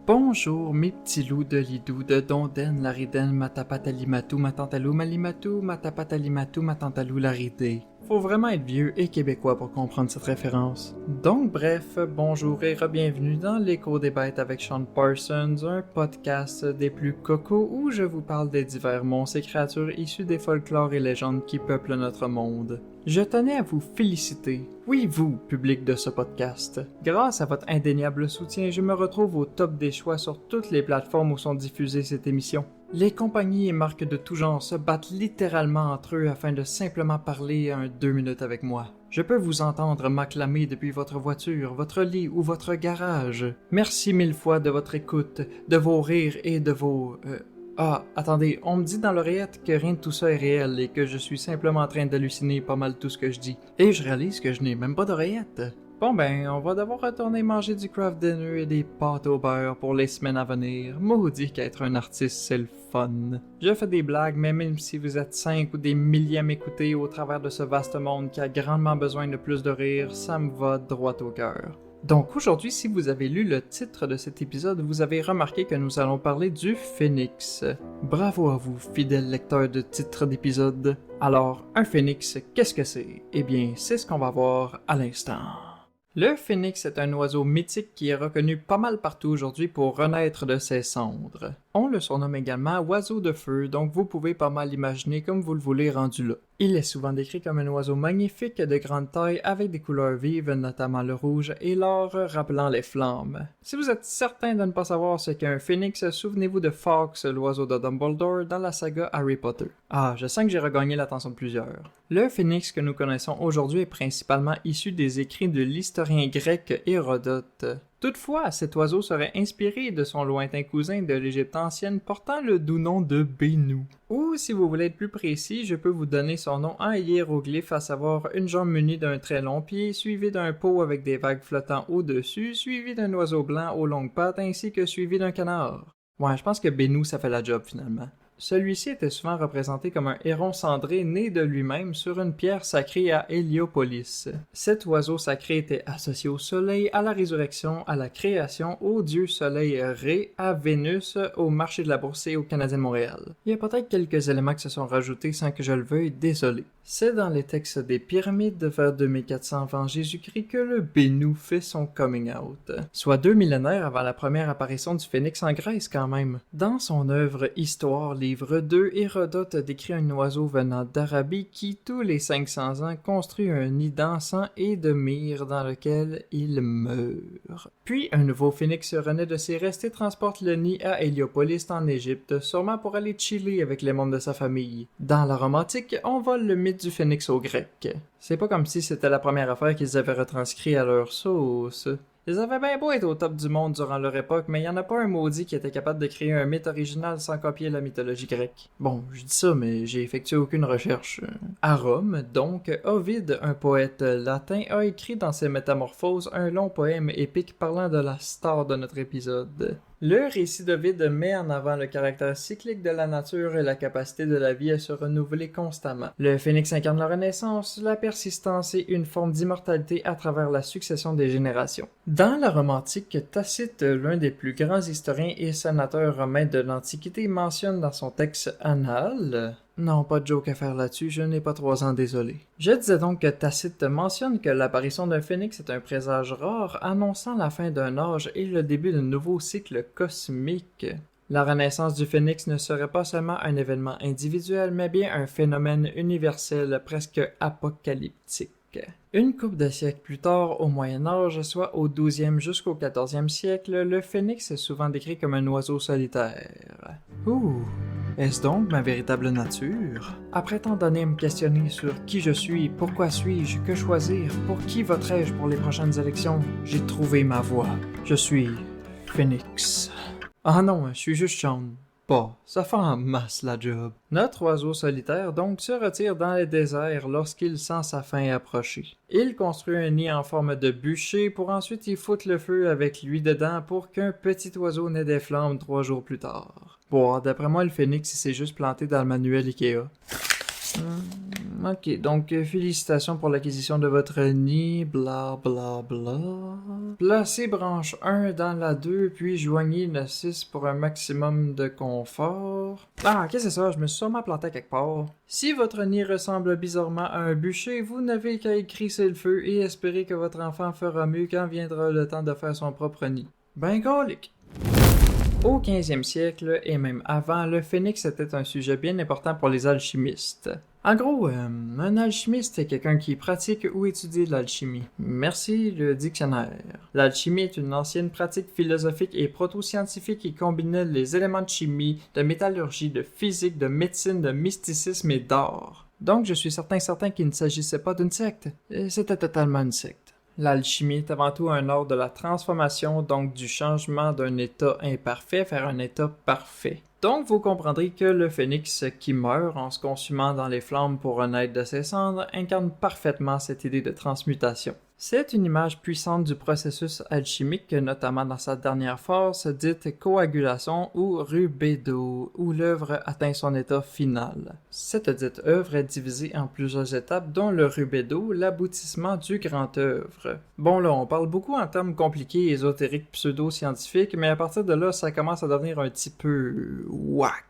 [SPEAKER 1] Bonjour mes petits loups de Lidou, de Donden, Lariden, Matapatalimatu, Matantalou, Malimatu, Matapatalimatu, Matantalou, Laridé. Faut vraiment être vieux et québécois pour comprendre cette référence. Donc bref, bonjour et re-bienvenue dans l'écho des bêtes avec Sean Parsons, un podcast des plus cocos où je vous parle des divers monstres et créatures issus des folklores et légendes qui peuplent notre monde. Je tenais à vous féliciter, oui vous, public de ce podcast. Grâce à votre indéniable soutien, je me retrouve au top des choix sur toutes les plateformes où sont diffusées cette émission. Les compagnies et marques de tout genre se battent littéralement entre eux afin de simplement parler 2 minutes avec moi. Je peux vous entendre m'acclamer depuis votre voiture, votre lit ou votre garage. Merci 1000 fois de votre écoute, de vos rires et de vos... Ah, attendez, on me dit dans l'oreillette que rien de tout ça est réel et que je suis simplement en train d'halluciner pas mal tout ce que je dis. Et je réalise que je n'ai même pas d'oreillette. Bon ben, on va devoir retourner manger du craft dinner et des pâtes au beurre pour les semaines à venir. Maudit qu'être un artiste, c'est le fun. Je fais des blagues, mais même si vous êtes 5 ou des milliers à m'écouter au travers de ce vaste monde qui a grandement besoin de plus de rire, ça me va droit au cœur. Donc aujourd'hui, si vous avez lu le titre de cet épisode, vous avez remarqué que nous allons parler du phénix. Bravo à vous, fidèles lecteurs de titres d'épisodes. Alors, un phénix, qu'est-ce que c'est? Eh bien, c'est ce qu'on va voir à l'instant. Le phénix est un oiseau mythique qui est reconnu pas mal partout aujourd'hui pour renaître de ses cendres. On le surnomme également oiseau de feu, donc vous pouvez pas mal l'imaginer comme vous le voulez rendu là. Il est souvent décrit comme un oiseau magnifique de grande taille avec des couleurs vives, notamment le rouge et l'or rappelant les flammes. Si vous êtes certain de ne pas savoir ce qu'est un phénix, souvenez-vous de Fawkes, l'oiseau de Dumbledore, dans la saga Harry Potter. Ah, je sens que j'ai regagné l'attention de plusieurs. Le phénix que nous connaissons aujourd'hui est principalement issu des écrits de l'historien grec Hérodote. Toutefois, cet oiseau serait inspiré de son lointain cousin de l'Égypte ancienne portant le doux nom de Bénou. Ou, si vous voulez être plus précis, je peux vous donner son nom en hiéroglyphe, à savoir une jambe munie d'un très long pied, suivi d'un pot avec des vagues flottant au-dessus, suivi d'un oiseau blanc aux longues pattes, ainsi que suivi d'un canard. Ouais, je pense que Bénou, ça fait la job finalement. Celui-ci était souvent représenté comme un héron cendré né de lui-même sur une pierre sacrée à Héliopolis. Cet oiseau sacré était associé au soleil, à la résurrection, à la création, au dieu soleil Ré, à Vénus, au marché de la bourse et au Canadien de Montréal. Il y a peut-être quelques éléments qui se sont rajoutés sans que je le veuille, désolé. C'est dans les textes des pyramides vers 2400 avant Jésus-Christ que le Bénou fait son coming out. Soit 2 millénaires avant la première apparition du phénix en Grèce quand même. Dans son œuvre Histoire, livre 2, Hérodote décrit un oiseau venant d'Arabie qui, tous les 500 ans, construit un nid d'encens et de myrrhe dans lequel il meurt. Puis, un nouveau phénix renaît de ses restes et transporte le nid à Héliopolis en Égypte, sûrement pour aller chiller avec les membres de sa famille. Dans la Rome antique, on vole le mythe du phénix aux Grecs. C'est pas comme si c'était la première affaire qu'ils avaient retranscrit à leur sauce. Ils avaient bien beau être au top du monde durant leur époque, mais il y en a pas un maudit qui était capable de créer un mythe original sans copier la mythologie grecque. Bon, je dis ça, mais j'ai effectué aucune recherche. À Rome, donc, Ovide, un poète latin, a écrit dans ses Métamorphoses un long poème épique parlant de la star de notre épisode. Le récit d'Ovide met en avant le caractère cyclique de la nature et la capacité de la vie à se renouveler constamment. Le phénix incarne la renaissance, la persistance et une forme d'immortalité à travers la succession des générations. Dans la Rome antique, Tacite, l'un des plus grands historiens et sénateurs romains de l'Antiquité, mentionne dans son texte Annales... Non, pas de joke à faire là-dessus, je n'ai pas 3 ans, désolé. Je disais donc que Tacite mentionne que l'apparition d'un phénix est un présage rare, annonçant la fin d'un âge et le début d'un nouveau cycle cosmique. La renaissance du phénix ne serait pas seulement un événement individuel, mais bien un phénomène universel presque apocalyptique. Une couple de siècles plus tard, au Moyen Âge, soit au 12e jusqu'au 14e siècle, le phénix est souvent décrit comme un oiseau solitaire. Ouh, est-ce donc ma véritable nature? Après tant d'années à me questionner sur qui je suis, pourquoi suis-je, que choisir, pour qui voterai-je pour les prochaines élections, j'ai trouvé ma voie. Je suis phénix. Ah non, je suis juste Sean. Bah, ça fait en masse la job. Notre oiseau solitaire donc se retire dans les déserts lorsqu'il sent sa fin approcher. Il construit un nid en forme de bûcher pour ensuite y foutre le feu avec lui dedans pour qu'un petit oiseau n'ait des flammes 3 jours plus tard. Bon, d'après moi, le phénix s'est juste planté dans le manuel Ikea. Ok, donc félicitations pour l'acquisition de votre nid, bla bla bla. Placez branche 1 dans la 2, puis joignez la 6 pour un maximum de confort. Ah, qu'est-ce que c'est ça? Je me suis sûrement planté quelque part. Si votre nid ressemble bizarrement à un bûcher, vous n'avez qu'à écrisser le feu et espérer que votre enfant fera mieux quand viendra le temps de faire son propre nid. Ben colique! Au 15e siècle, et même avant, le phénix était un sujet bien important pour les alchimistes. En gros, un alchimiste est quelqu'un qui pratique ou étudie l'alchimie. Merci le dictionnaire. L'alchimie est une ancienne pratique philosophique et proto-scientifique qui combinait les éléments de chimie, de métallurgie, de physique, de médecine, de mysticisme et d'art. Donc je suis certain qu'il ne s'agissait pas d'une secte. C'était totalement une secte. L'alchimie est avant tout un art de la transformation, donc du changement d'un état imparfait vers un état parfait. Donc vous comprendrez que le phénix qui meurt en se consumant dans les flammes pour renaître de ses cendres incarne parfaitement cette idée de transmutation. C'est une image puissante du processus alchimique, notamment dans sa dernière phase, dite coagulation ou rubédo, où l'œuvre atteint son état final. Cette dite œuvre est divisée en plusieurs étapes, dont le rubédo, l'aboutissement du grand œuvre. Bon là, on parle beaucoup en termes compliqués, ésotériques, pseudo-scientifiques, mais à partir de là, ça commence à devenir un petit peu whack.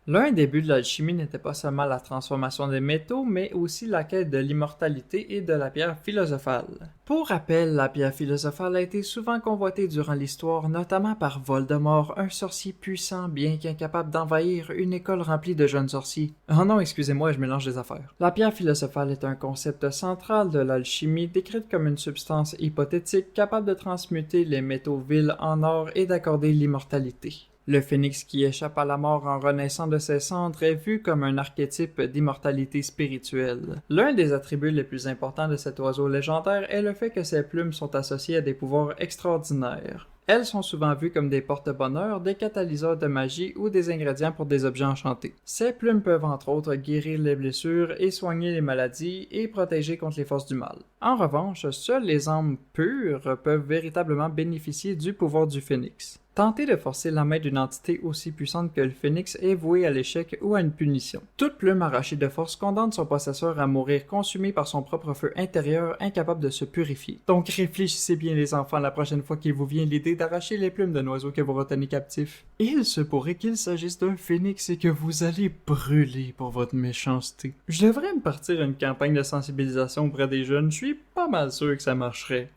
[SPEAKER 1] L'un des buts de l'alchimie n'était pas seulement la transformation des métaux, mais aussi la quête de l'immortalité et de la pierre philosophale. Pour rappel, la pierre philosophale a été souvent convoitée durant l'histoire, notamment par Voldemort, un sorcier puissant bien qu'incapable d'envahir une école remplie de jeunes sorciers. Oh non, excusez-moi, je mélange des affaires. La pierre philosophale est un concept central de l'alchimie, décrite comme une substance hypothétique capable de transmuter les métaux vils en or et d'accorder l'immortalité. Le phénix qui échappe à la mort en renaissant de ses cendres est vu comme un archétype d'immortalité spirituelle. L'un des attributs les plus importants de cet oiseau légendaire est le fait que ses plumes sont associées à des pouvoirs extraordinaires. Elles sont souvent vues comme des porte-bonheur, des catalyseurs de magie ou des ingrédients pour des objets enchantés. Ces plumes peuvent entre autres guérir les blessures et soigner les maladies et protéger contre les forces du mal. En revanche, seules les âmes pures peuvent véritablement bénéficier du pouvoir du phénix. Tenter de forcer la main d'une entité aussi puissante que le phénix est voué à l'échec ou à une punition. Toute plume arrachée de force condamne son possesseur à mourir consumé par son propre feu intérieur, incapable de se purifier. Donc réfléchissez bien les enfants la prochaine fois qu'il vous vient l'idée d'arracher les plumes d'un oiseau que vous retenez captif. Il se pourrait qu'il s'agisse d'un phénix et que vous allez brûler pour votre méchanceté. Je devrais me partir une campagne de sensibilisation auprès des jeunes, je suis pas mal sûr que ça marcherait.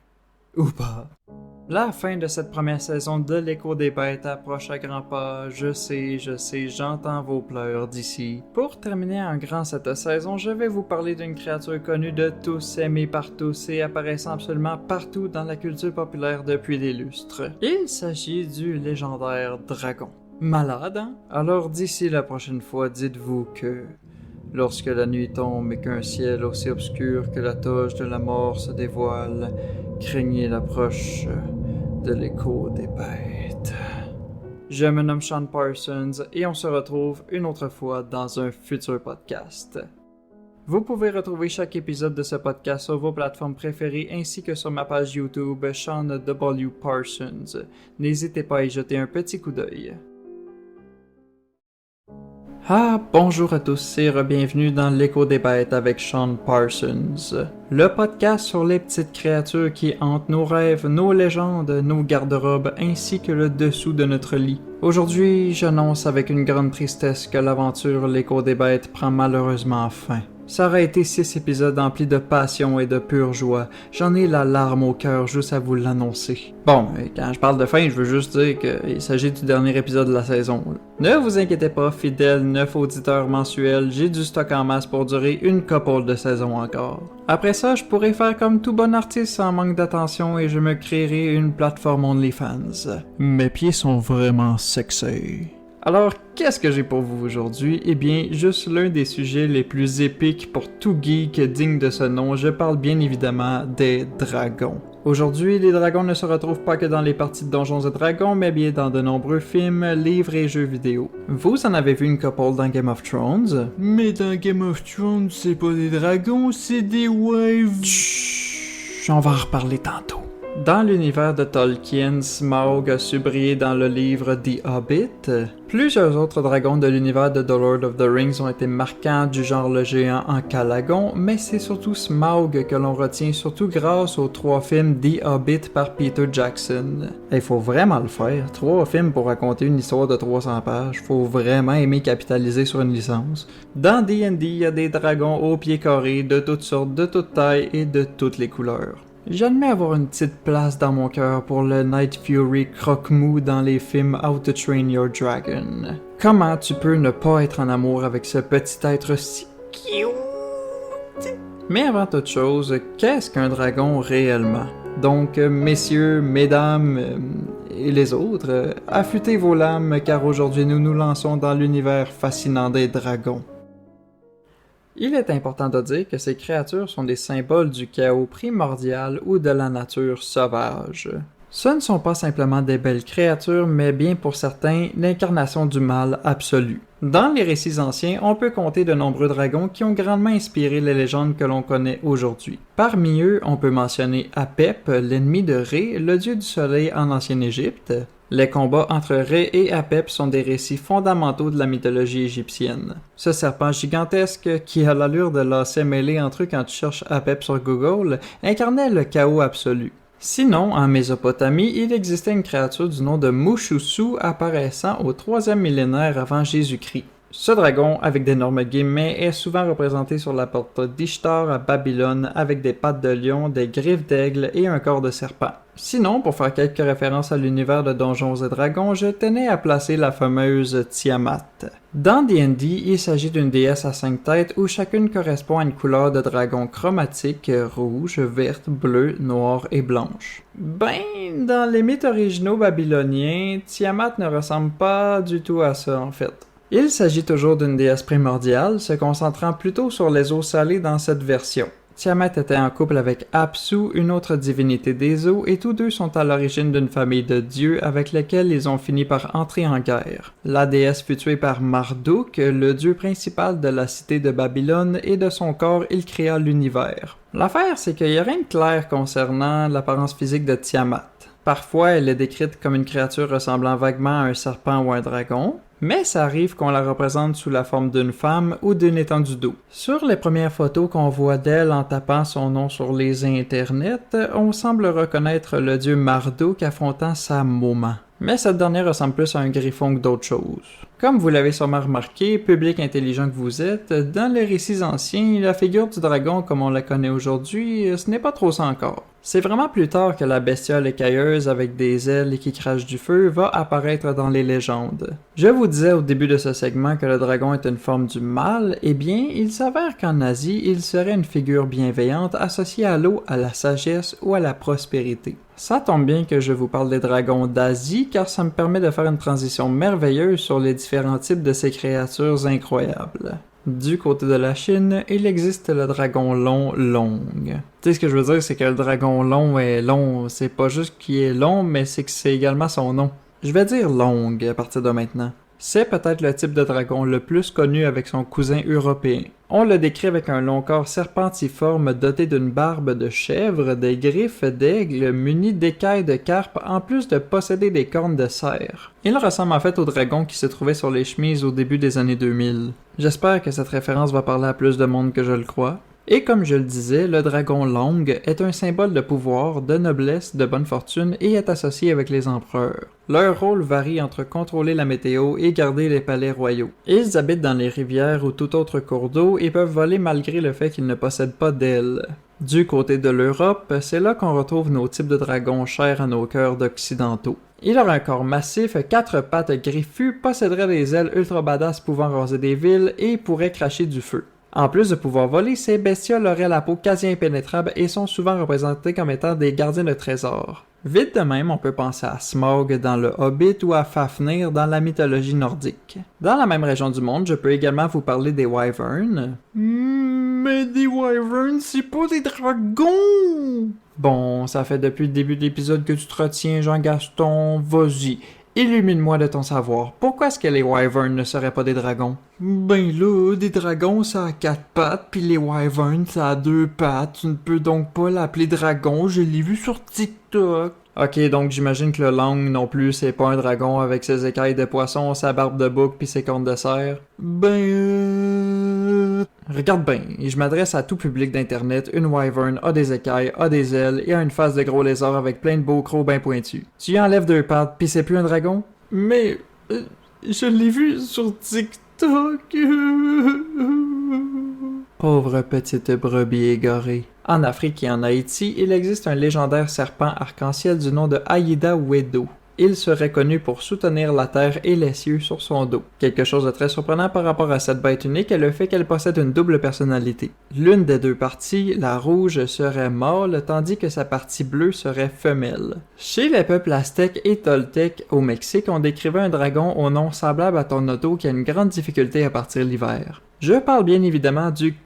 [SPEAKER 1] Ou pas. La fin de cette première saison de l'Écho des Bêtes approche à grands pas. Je sais, j'entends vos pleurs d'ici. Pour terminer en grand cette saison, je vais vous parler d'une créature connue de tous, aimée par tous et apparaissant absolument partout dans la culture populaire depuis des lustres. Il s'agit du légendaire dragon. Malade, hein? Alors d'ici la prochaine fois, dites-vous que lorsque la nuit tombe et qu'un ciel aussi obscur que la toge de la mort se dévoile, craignez l'approche de l'écho des bêtes. Je me nomme Sean Parsons et on se retrouve une autre fois dans un futur podcast. Vous pouvez retrouver chaque épisode de ce podcast sur vos plateformes préférées ainsi que sur ma page YouTube Sean W. Parsons. N'hésitez pas à y jeter un petit coup d'œil. Bonjour à tous et bienvenue dans l'Écho des Bêtes avec Sean Parsons, le podcast sur les petites créatures qui hantent nos rêves, nos légendes, nos garde-robes ainsi que le dessous de notre lit. Aujourd'hui, j'annonce avec une grande tristesse que l'aventure L'Écho des Bêtes prend malheureusement fin. Ça aurait été 6 épisodes emplis de passion et de pure joie. J'en ai la larme au cœur juste à vous l'annoncer. Bon, quand je parle de fin, je veux juste dire qu'il s'agit du dernier épisode de la saison. Ne vous inquiétez pas, fidèles 9 auditeurs mensuels, j'ai du stock en masse pour durer une couple de saisons encore. Après ça, je pourrais faire comme tout bon artiste sans manque d'attention et je me créerai une plateforme OnlyFans. Mes pieds sont vraiment sexy. Alors, qu'est-ce que j'ai pour vous aujourd'hui? Eh bien, juste l'un des sujets les plus épiques pour tout geek digne de ce nom, je parle bien évidemment des dragons. Aujourd'hui, les dragons ne se retrouvent pas que dans les parties de Donjons et Dragons, mais bien dans de nombreux films, livres et jeux vidéo. Vous en avez vu une couple dans Game of Thrones? Mais dans Game of Thrones, c'est pas des dragons, c'est des waves. Chut, on va en reparler tantôt. Dans l'univers de Tolkien, Smaug a su briller dans le livre The Hobbit. Plusieurs autres dragons de l'univers de The Lord of the Rings ont été marquants, du genre le géant en Calagon, mais c'est surtout Smaug que l'on retient, surtout grâce aux 3 films The Hobbit par Peter Jackson. Il faut vraiment le faire, 3 films pour raconter une histoire de 300 pages, faut vraiment aimer capitaliser sur une licence. Dans D&D, il y a des dragons aux pieds carrés, de toutes sortes, de toutes tailles et de toutes les couleurs. J'admets avoir une petite place dans mon cœur pour le Night Fury croque-mou dans les films How to Train Your Dragon. Comment tu peux ne pas être en amour avec ce petit être si cute? Mais avant toute chose, qu'est-ce qu'un dragon réellement? Donc, messieurs, mesdames et les autres, affûtez vos lames car aujourd'hui nous nous lançons dans l'univers fascinant des dragons. Il est important de dire que ces créatures sont des symboles du chaos primordial ou de la nature sauvage. Ce ne sont pas simplement des belles créatures, mais bien pour certains, l'incarnation du mal absolu. Dans les récits anciens, on peut compter de nombreux dragons qui ont grandement inspiré les légendes que l'on connaît aujourd'hui. Parmi eux, on peut mentionner Apep, l'ennemi de Ré, le dieu du soleil en ancienne Égypte. Les combats entre Ré et Apep sont des récits fondamentaux de la mythologie égyptienne. Ce serpent gigantesque, qui a l'allure de lacets mêlés entre eux quand tu cherches Apep sur Google, incarnait le chaos absolu. Sinon, en Mésopotamie, il existait une créature du nom de Mushussu apparaissant au 3e millénaire avant Jésus-Christ. Ce dragon, avec d'énormes guillemets, est souvent représenté sur la porte d'Ishtar à Babylone avec des pattes de lion, des griffes d'aigle et un corps de serpent. Sinon, pour faire quelques références à l'univers de Donjons et Dragons, je tenais à placer la fameuse Tiamat. Dans D&D, il s'agit d'une déesse à 5 têtes où chacune correspond à une couleur de dragon chromatique, rouge, verte, bleue, noire et blanche. Dans les mythes originaux babyloniens, Tiamat ne ressemble pas du tout à ça en fait. Il s'agit toujours d'une déesse primordiale, se concentrant plutôt sur les eaux salées dans cette version. Tiamat était en couple avec Apsu, une autre divinité des eaux, et tous deux sont à l'origine d'une famille de dieux avec lesquels ils ont fini par entrer en guerre. La déesse fut tuée par Marduk, le dieu principal de la cité de Babylone, et de son corps il créa l'univers. L'affaire, c'est qu'il n'y a rien de clair concernant l'apparence physique de Tiamat. Parfois, elle est décrite comme une créature ressemblant vaguement à un serpent ou un dragon, mais ça arrive qu'on la représente sous la forme d'une femme ou d'une étendue d'eau. Sur les premières photos qu'on voit d'elle en tapant son nom sur les internets, on semble reconnaître le dieu Marduk affrontant sa maman. Mais cette dernière ressemble plus à un griffon que d'autres choses. Comme vous l'avez sûrement remarqué, public intelligent que vous êtes, dans les récits anciens, la figure du dragon comme on la connaît aujourd'hui, ce n'est pas trop ça encore. C'est vraiment plus tard que la bestiole écailleuse avec des ailes et qui crache du feu va apparaître dans les légendes. Je vous disais au début de ce segment que le dragon est une forme du mal, eh bien, il s'avère qu'en Asie, il serait une figure bienveillante associée à l'eau, à la sagesse ou à la prospérité. Ça tombe bien que je vous parle des dragons d'Asie car ça me permet de faire une transition merveilleuse sur les différents types de ces créatures incroyables. Du côté de la Chine, il existe le dragon long Long. Tu sais, ce que je veux dire, c'est que le dragon long est long, c'est pas juste qu'il est long, mais c'est que c'est également son nom. Je vais dire Long à partir de maintenant. C'est peut-être le type de dragon le plus connu avec son cousin européen. On le décrit avec un long corps serpentiforme doté d'une barbe de chèvre, des griffes d'aigle, muni d'écailles de carpe, en plus de posséder des cornes de cerf. Il ressemble en fait au dragon qui se trouvait sur les chemises au début des années 2000. J'espère que cette référence va parler à plus de monde que je le crois. Et comme je le disais, le dragon Long est un symbole de pouvoir, de noblesse, de bonne fortune et est associé avec les empereurs. Leur rôle varie entre contrôler la météo et garder les palais royaux. Ils habitent dans les rivières ou tout autre cours d'eau et peuvent voler malgré le fait qu'ils ne possèdent pas d'ailes. Du côté de l'Europe, c'est là qu'on retrouve nos types de dragons chers à nos cœurs d'occidentaux. Il a un corps massif, 4 pattes griffues, posséderait des ailes ultra badass pouvant raser des villes et pourrait cracher du feu. En plus de pouvoir voler, ces bestioles auraient la peau quasi impénétrable et sont souvent représentées comme étant des gardiens de trésors. Vite de même, on peut penser à Smaug dans le Hobbit ou à Fafnir dans la mythologie nordique. Dans la même région du monde, je peux également vous parler des Wyverns. Mais des Wyverns, c'est pas des dragons! Bon, ça fait depuis le début de l'épisode que tu te retiens, Jean-Gaston, vas-y. Illumine-moi de ton savoir. Pourquoi est-ce que les Wyverns ne seraient pas des dragons? Ben là, des dragons ça a 4 pattes, puis les Wyverns ça a 2 pattes. Tu ne peux donc pas l'appeler dragon, je l'ai vu sur TikTok. Ok, donc j'imagine que le Long non plus c'est pas un dragon avec ses écailles de poisson, sa barbe de bouc puis ses cornes de cerf. Regarde bien, et je m'adresse à tout public d'internet, une Wyvern a des écailles, a des ailes et a une face de gros lézard avec plein de beaux crocs bien pointus. Tu y enlèves 2 pattes pis c'est plus un dragon? Mais... je l'ai vu sur TikTok. Pauvre petite brebis égarée. En Afrique et en Haïti, il existe un légendaire serpent arc-en-ciel du nom de Aïda Wedo. Il serait connu pour soutenir la terre et les cieux sur son dos. Quelque chose de très surprenant par rapport à cette bête unique est le fait qu'elle possède une double personnalité. L'une des 2 parties, la rouge, serait mâle, tandis que sa partie bleue serait femelle. Chez les peuples aztèques et toltèques au Mexique, on décrivait un dragon au nom semblable à ton auto qui a une grande difficulté à partir l'hiver. Je parle bien évidemment du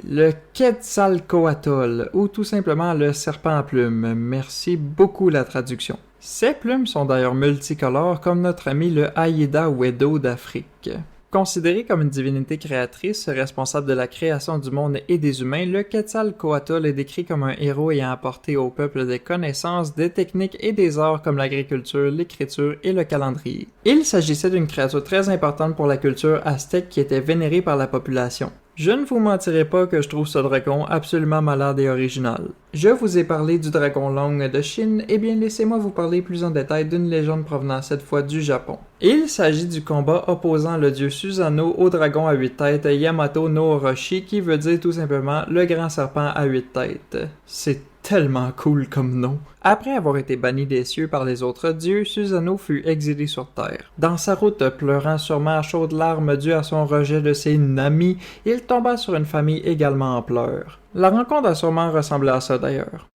[SPEAKER 1] le Quetzalcoatl, ou tout simplement le serpent à plumes. Merci beaucoup la traduction. Ces plumes sont d'ailleurs multicolores comme notre ami le Aïda Wedo d'Afrique. Considéré comme une divinité créatrice, responsable de la création du monde et des humains, le Quetzalcoatl est décrit comme un héros ayant apporté au peuple des connaissances, des techniques et des arts comme l'agriculture, l'écriture et le calendrier. Il s'agissait d'une créature très importante pour la culture aztèque qui était vénérée par la population. Je ne vous mentirai pas que je trouve ce dragon absolument malade et original. Je vous ai parlé du dragon Long de Chine, et bien laissez-moi vous parler plus en détail d'une légende provenant cette fois du Japon. Il s'agit du combat opposant le dieu Susanoo au dragon à 8 têtes Yamato no Orochi qui veut dire tout simplement le grand serpent à 8 têtes. C'est tellement cool comme nom. Après avoir été banni des cieux par les autres dieux, Susanoo fut exilé sur Terre. Dans sa route, pleurant sûrement à chaudes larmes dues à son rejet de ses Nami, il tomba sur une famille également en pleurs. La rencontre a sûrement ressemblé à ça d'ailleurs.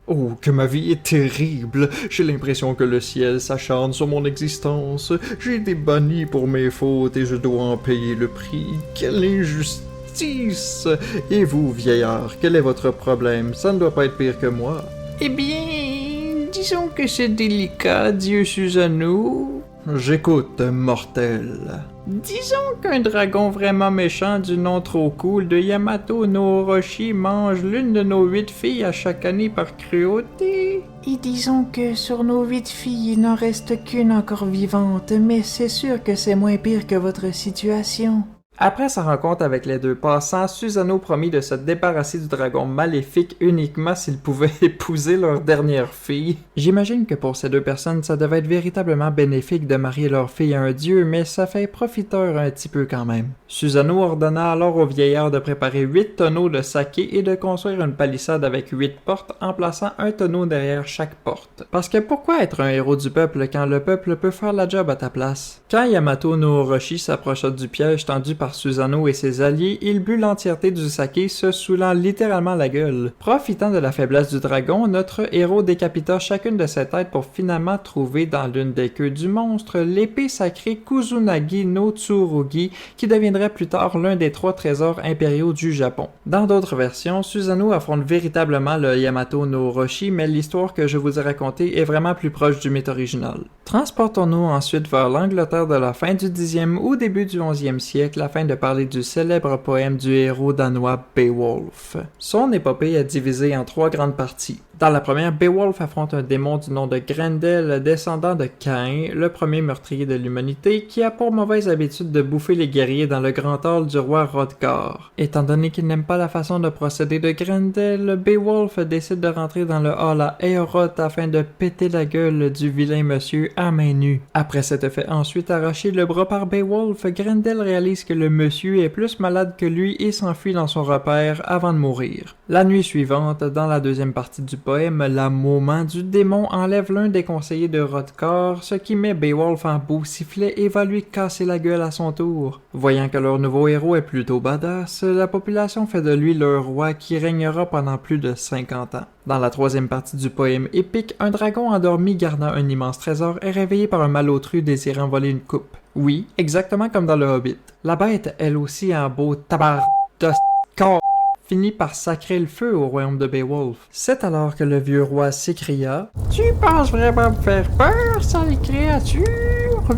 [SPEAKER 1] Oh, que ma vie est terrible! J'ai l'impression que le ciel s'acharne sur mon existence. J'ai été banni pour mes fautes et je dois en payer le prix. Quelle injustice! Et vous, vieillard, quel est votre problème? Ça ne doit pas être pire que moi. Eh bien, disons que c'est délicat, dieu Susanoo. J'écoute, mortel. Disons qu'un dragon vraiment méchant du nom trop cool de Yamato no Orochi mange l'une de nos 8 filles à chaque année par cruauté. Et disons que sur nos 8 filles, il n'en reste qu'une encore vivante, mais c'est sûr que c'est moins pire que votre situation. Après sa rencontre avec les deux passants, Susanoo promit de se débarrasser du dragon maléfique uniquement s'il pouvait épouser leur dernière fille. J'imagine que pour ces deux personnes, ça devait être véritablement bénéfique de marier leur fille à un dieu, mais ça fait profiteur un petit peu quand même. Susanoo ordonna alors au vieillard de préparer 8 tonneaux de saké et de construire une palissade avec 8 portes en plaçant un tonneau derrière chaque porte. Parce que pourquoi être un héros du peuple quand le peuple peut faire la job à ta place? Quand Yamato no Orochi s'approcha du piège tendu par Susanoo et ses alliés, il but l'entièreté du saké, se saoulant littéralement la gueule. Profitant de la faiblesse du dragon, notre héros décapita chacune de ses têtes pour finalement trouver dans l'une des queues du monstre l'épée sacrée Kusunagi no Tsurugi, qui deviendrait plus tard l'un des 3 trésors impériaux du Japon. Dans d'autres versions, Susanoo affronte véritablement le Yamato no Orochi, mais l'histoire que je vous ai racontée est vraiment plus proche du mythe original. Transportons-nous ensuite vers l'Angleterre de la fin du 10e ou début du 11e siècle afin de parler du célèbre poème du héros danois Beowulf. Son épopée est divisée en 3 grandes parties. Dans la première, Beowulf affronte un démon du nom de Grendel, descendant de Cain, le premier meurtrier de l'humanité, qui a pour mauvaise habitude de bouffer les guerriers dans le grand hall du roi Hrothgar. Étant donné qu'il n'aime pas la façon de procéder de Grendel, Beowulf décide de rentrer dans le hall à Éoroth afin de péter la gueule du vilain monsieur à main nue. Après s'être fait ensuite arracher le bras par Beowulf, Grendel réalise que le monsieur est plus malade que lui et s'enfuit dans son repère avant de mourir. La nuit suivante, dans la deuxième partie du poème, la moment du démon enlève l'un des conseillers de Hrothgar, ce qui met Beowulf en beau sifflet et va lui casser la gueule à son tour. Voyant que leur nouveau héros est plutôt badass, la population fait de lui leur roi qui régnera pendant plus de 50 ans. Dans la troisième partie du poème épique, un dragon endormi gardant un immense trésor est réveillé par un malotru désirant voler une coupe. Oui, exactement comme dans le Hobbit. La bête, elle aussi en beau tabar de corps, finit par sacrer le feu au royaume de Beowulf. C'est alors que le vieux roi s'écria « Tu penses vraiment me faire peur, sale créature?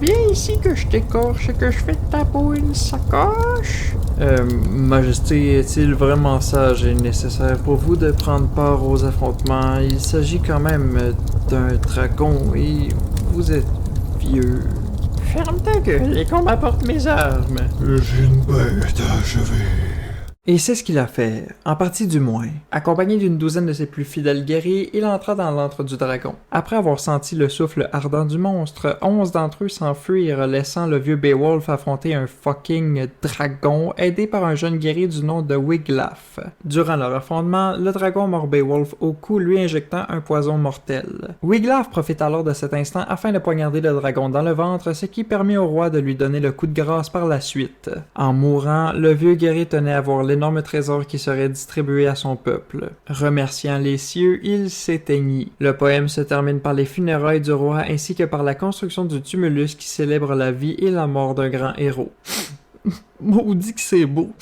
[SPEAKER 1] Viens ici que je t'écorche et que je fais de ta peau une sacoche! » Majesté, est-il vraiment sage et nécessaire pour vous de prendre part aux affrontements? Il s'agit quand même d'un dragon et vous êtes vieux. Ferme ta gueule et qu'on m'apporte mes armes.
[SPEAKER 2] J'ai une bête à achever.
[SPEAKER 1] Et c'est ce qu'il a fait, en partie du moins. Accompagné d'une douzaine de ses plus fidèles guerriers, il entra dans l'antre du dragon. Après avoir senti le souffle ardent du monstre, 11 d'entre eux s'enfuirent, laissant le vieux Beowulf affronter un fucking dragon, aidé par un jeune guerrier du nom de Wiglaf. Durant leur affrontement, le dragon mord Beowulf au cou, lui injectant un poison mortel. Wiglaf profite alors de cet instant afin de poignarder le dragon dans le ventre, ce qui permet au roi de lui donner le coup de grâce par la suite. En mourant, le vieux guerrier tenait à voir l'énorme trésor qui serait distribué à son peuple. Remerciant les cieux, il s'éteignit. Le poème se termine par les funérailles du roi ainsi que par la construction du tumulus qui célèbre la vie et la mort d'un grand héros. Maudit que c'est beau.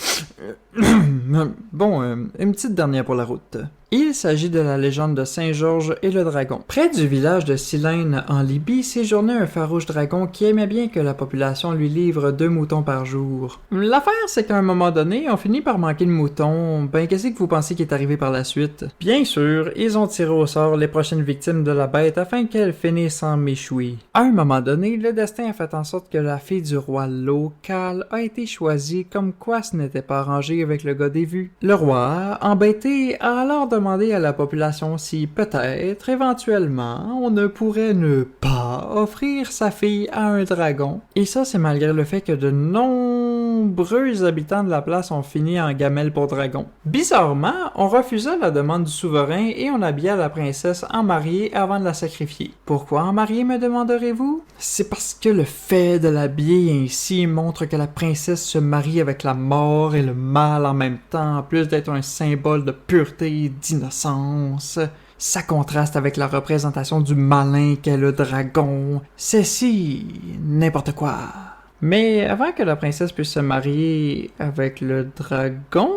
[SPEAKER 1] Bon, une petite dernière pour la route. Il s'agit de la légende de Saint-Georges et le dragon. Près du village de Silène, en Libye, séjournait un farouche dragon qui aimait bien que la population lui livre 2 moutons par jour. L'affaire, c'est qu'à un moment donné, on finit par manquer de moutons. Ben, qu'est-ce que vous pensez qui est arrivé par la suite? Bien sûr, ils ont tiré au sort les prochaines victimes de la bête afin qu'elles finissent en méchoui. À un moment donné, le destin a fait en sorte que la fille du roi local a été choisie, comme quoi ce n'était pas arrangé avec le gars des vues. Le roi, embêté, a alors demandé à la population si peut-être, éventuellement, on ne pourrait ne pas offrir sa fille à un dragon. Et ça, c'est malgré le fait que de nombreux habitants de la place ont fini en gamelle pour dragon. Bizarrement, on refusa la demande du souverain et on habilla la princesse en mariée avant de la sacrifier. Pourquoi en mariée, me demanderez-vous? C'est parce que le fait de l'habiller ainsi montre que la princesse se marie avec la mort et le mal en même temps, en plus d'être un symbole de pureté et d'innocence. Ça contraste avec la représentation du malin qu'est le dragon. C'est si n'importe quoi. Mais avant que la princesse puisse se marier avec le dragon,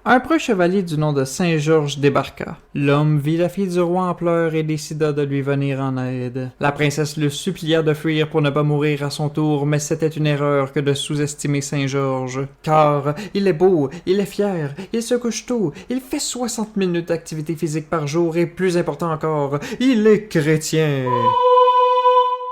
[SPEAKER 1] un preux chevalier du nom de Saint-Georges débarqua. L'homme vit la fille du roi en pleurs et décida de lui venir en aide. La princesse le supplia de fuir pour ne pas mourir à son tour, mais c'était une erreur que de sous-estimer Saint-Georges. Car il est beau, il est fier, il se couche tôt, il fait 60 minutes d'activité physique par jour et plus important encore, il est chrétien.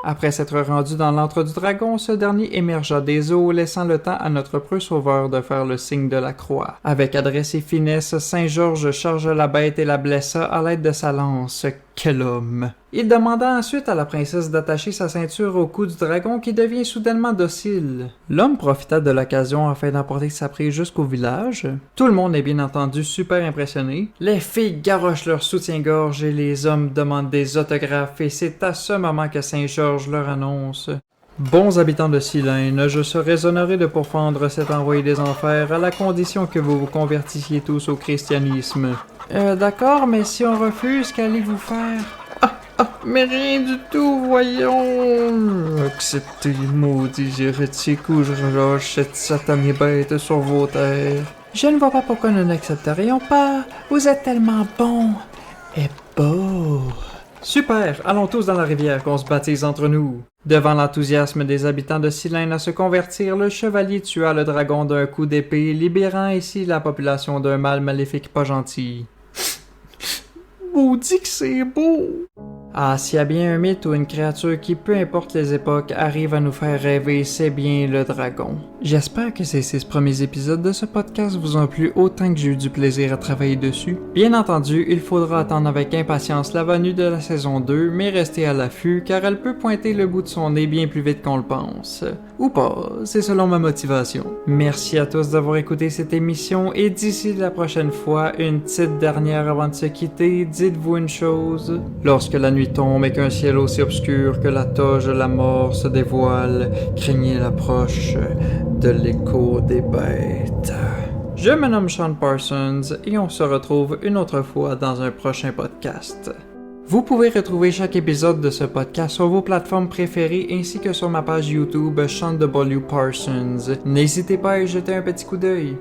[SPEAKER 1] Après s'être rendu dans l'antre du dragon, ce dernier émergea des eaux, laissant le temps à notre preux sauveur de faire le signe de la croix. Avec adresse et finesse, Saint-Georges chargea la bête et la blessa à l'aide de sa lance. Quel homme! Il demanda ensuite à la princesse d'attacher sa ceinture au cou du dragon qui devient soudainement docile. L'homme profita de l'occasion afin d'emporter sa prise jusqu'au village. Tout le monde est bien entendu super impressionné. Les filles garochent leur soutien-gorge et les hommes demandent des autographes et c'est à ce moment que Saint-Georges leur annonce: Bons habitants de Silène, je serais honoré de pourfendre cet envoyé des enfers à la condition que vous vous convertissiez tous au christianisme. D'accord, mais si on refuse, qu'allez-vous faire? Mais rien du tout, voyons! Acceptez, maudits hérétiques, ou je relâche cette satanée bête sur vos terres. Je ne vois pas pourquoi nous n'accepterions pas. Vous êtes tellement bons et beaux. Super! Allons tous dans la rivière qu'on se baptise entre nous. Devant l'enthousiasme des habitants de Silène à se convertir, le chevalier tua le dragon d'un coup d'épée, libérant ainsi la population d'un mal maléfique pas gentil. Maudit que c'est beau! Ah, s'il y a bien un mythe ou une créature qui, peu importe les époques, arrive à nous faire rêver, c'est bien le dragon. J'espère que ces 6 premiers épisodes de ce podcast vous ont plu autant que j'ai eu du plaisir à travailler dessus. Bien entendu, il faudra attendre avec impatience la venue de la saison 2, mais restez à l'affût car elle peut pointer le bout de son nez bien plus vite qu'on le pense. Ou pas, c'est selon ma motivation. Merci à tous d'avoir écouté cette émission et d'ici la prochaine fois, une petite dernière avant de se quitter, dites-vous une chose. Lorsque la nuit tombe et qu'un ciel aussi obscur que la toge de la mort se dévoile, craignez l'approche de l'écho des bêtes. Je me nomme Sean Parsons et on se retrouve une autre fois dans un prochain podcast. Vous pouvez retrouver chaque épisode de ce podcast sur vos plateformes préférées ainsi que sur ma page YouTube Sean W. Parsons. N'hésitez pas à y jeter un petit coup d'œil.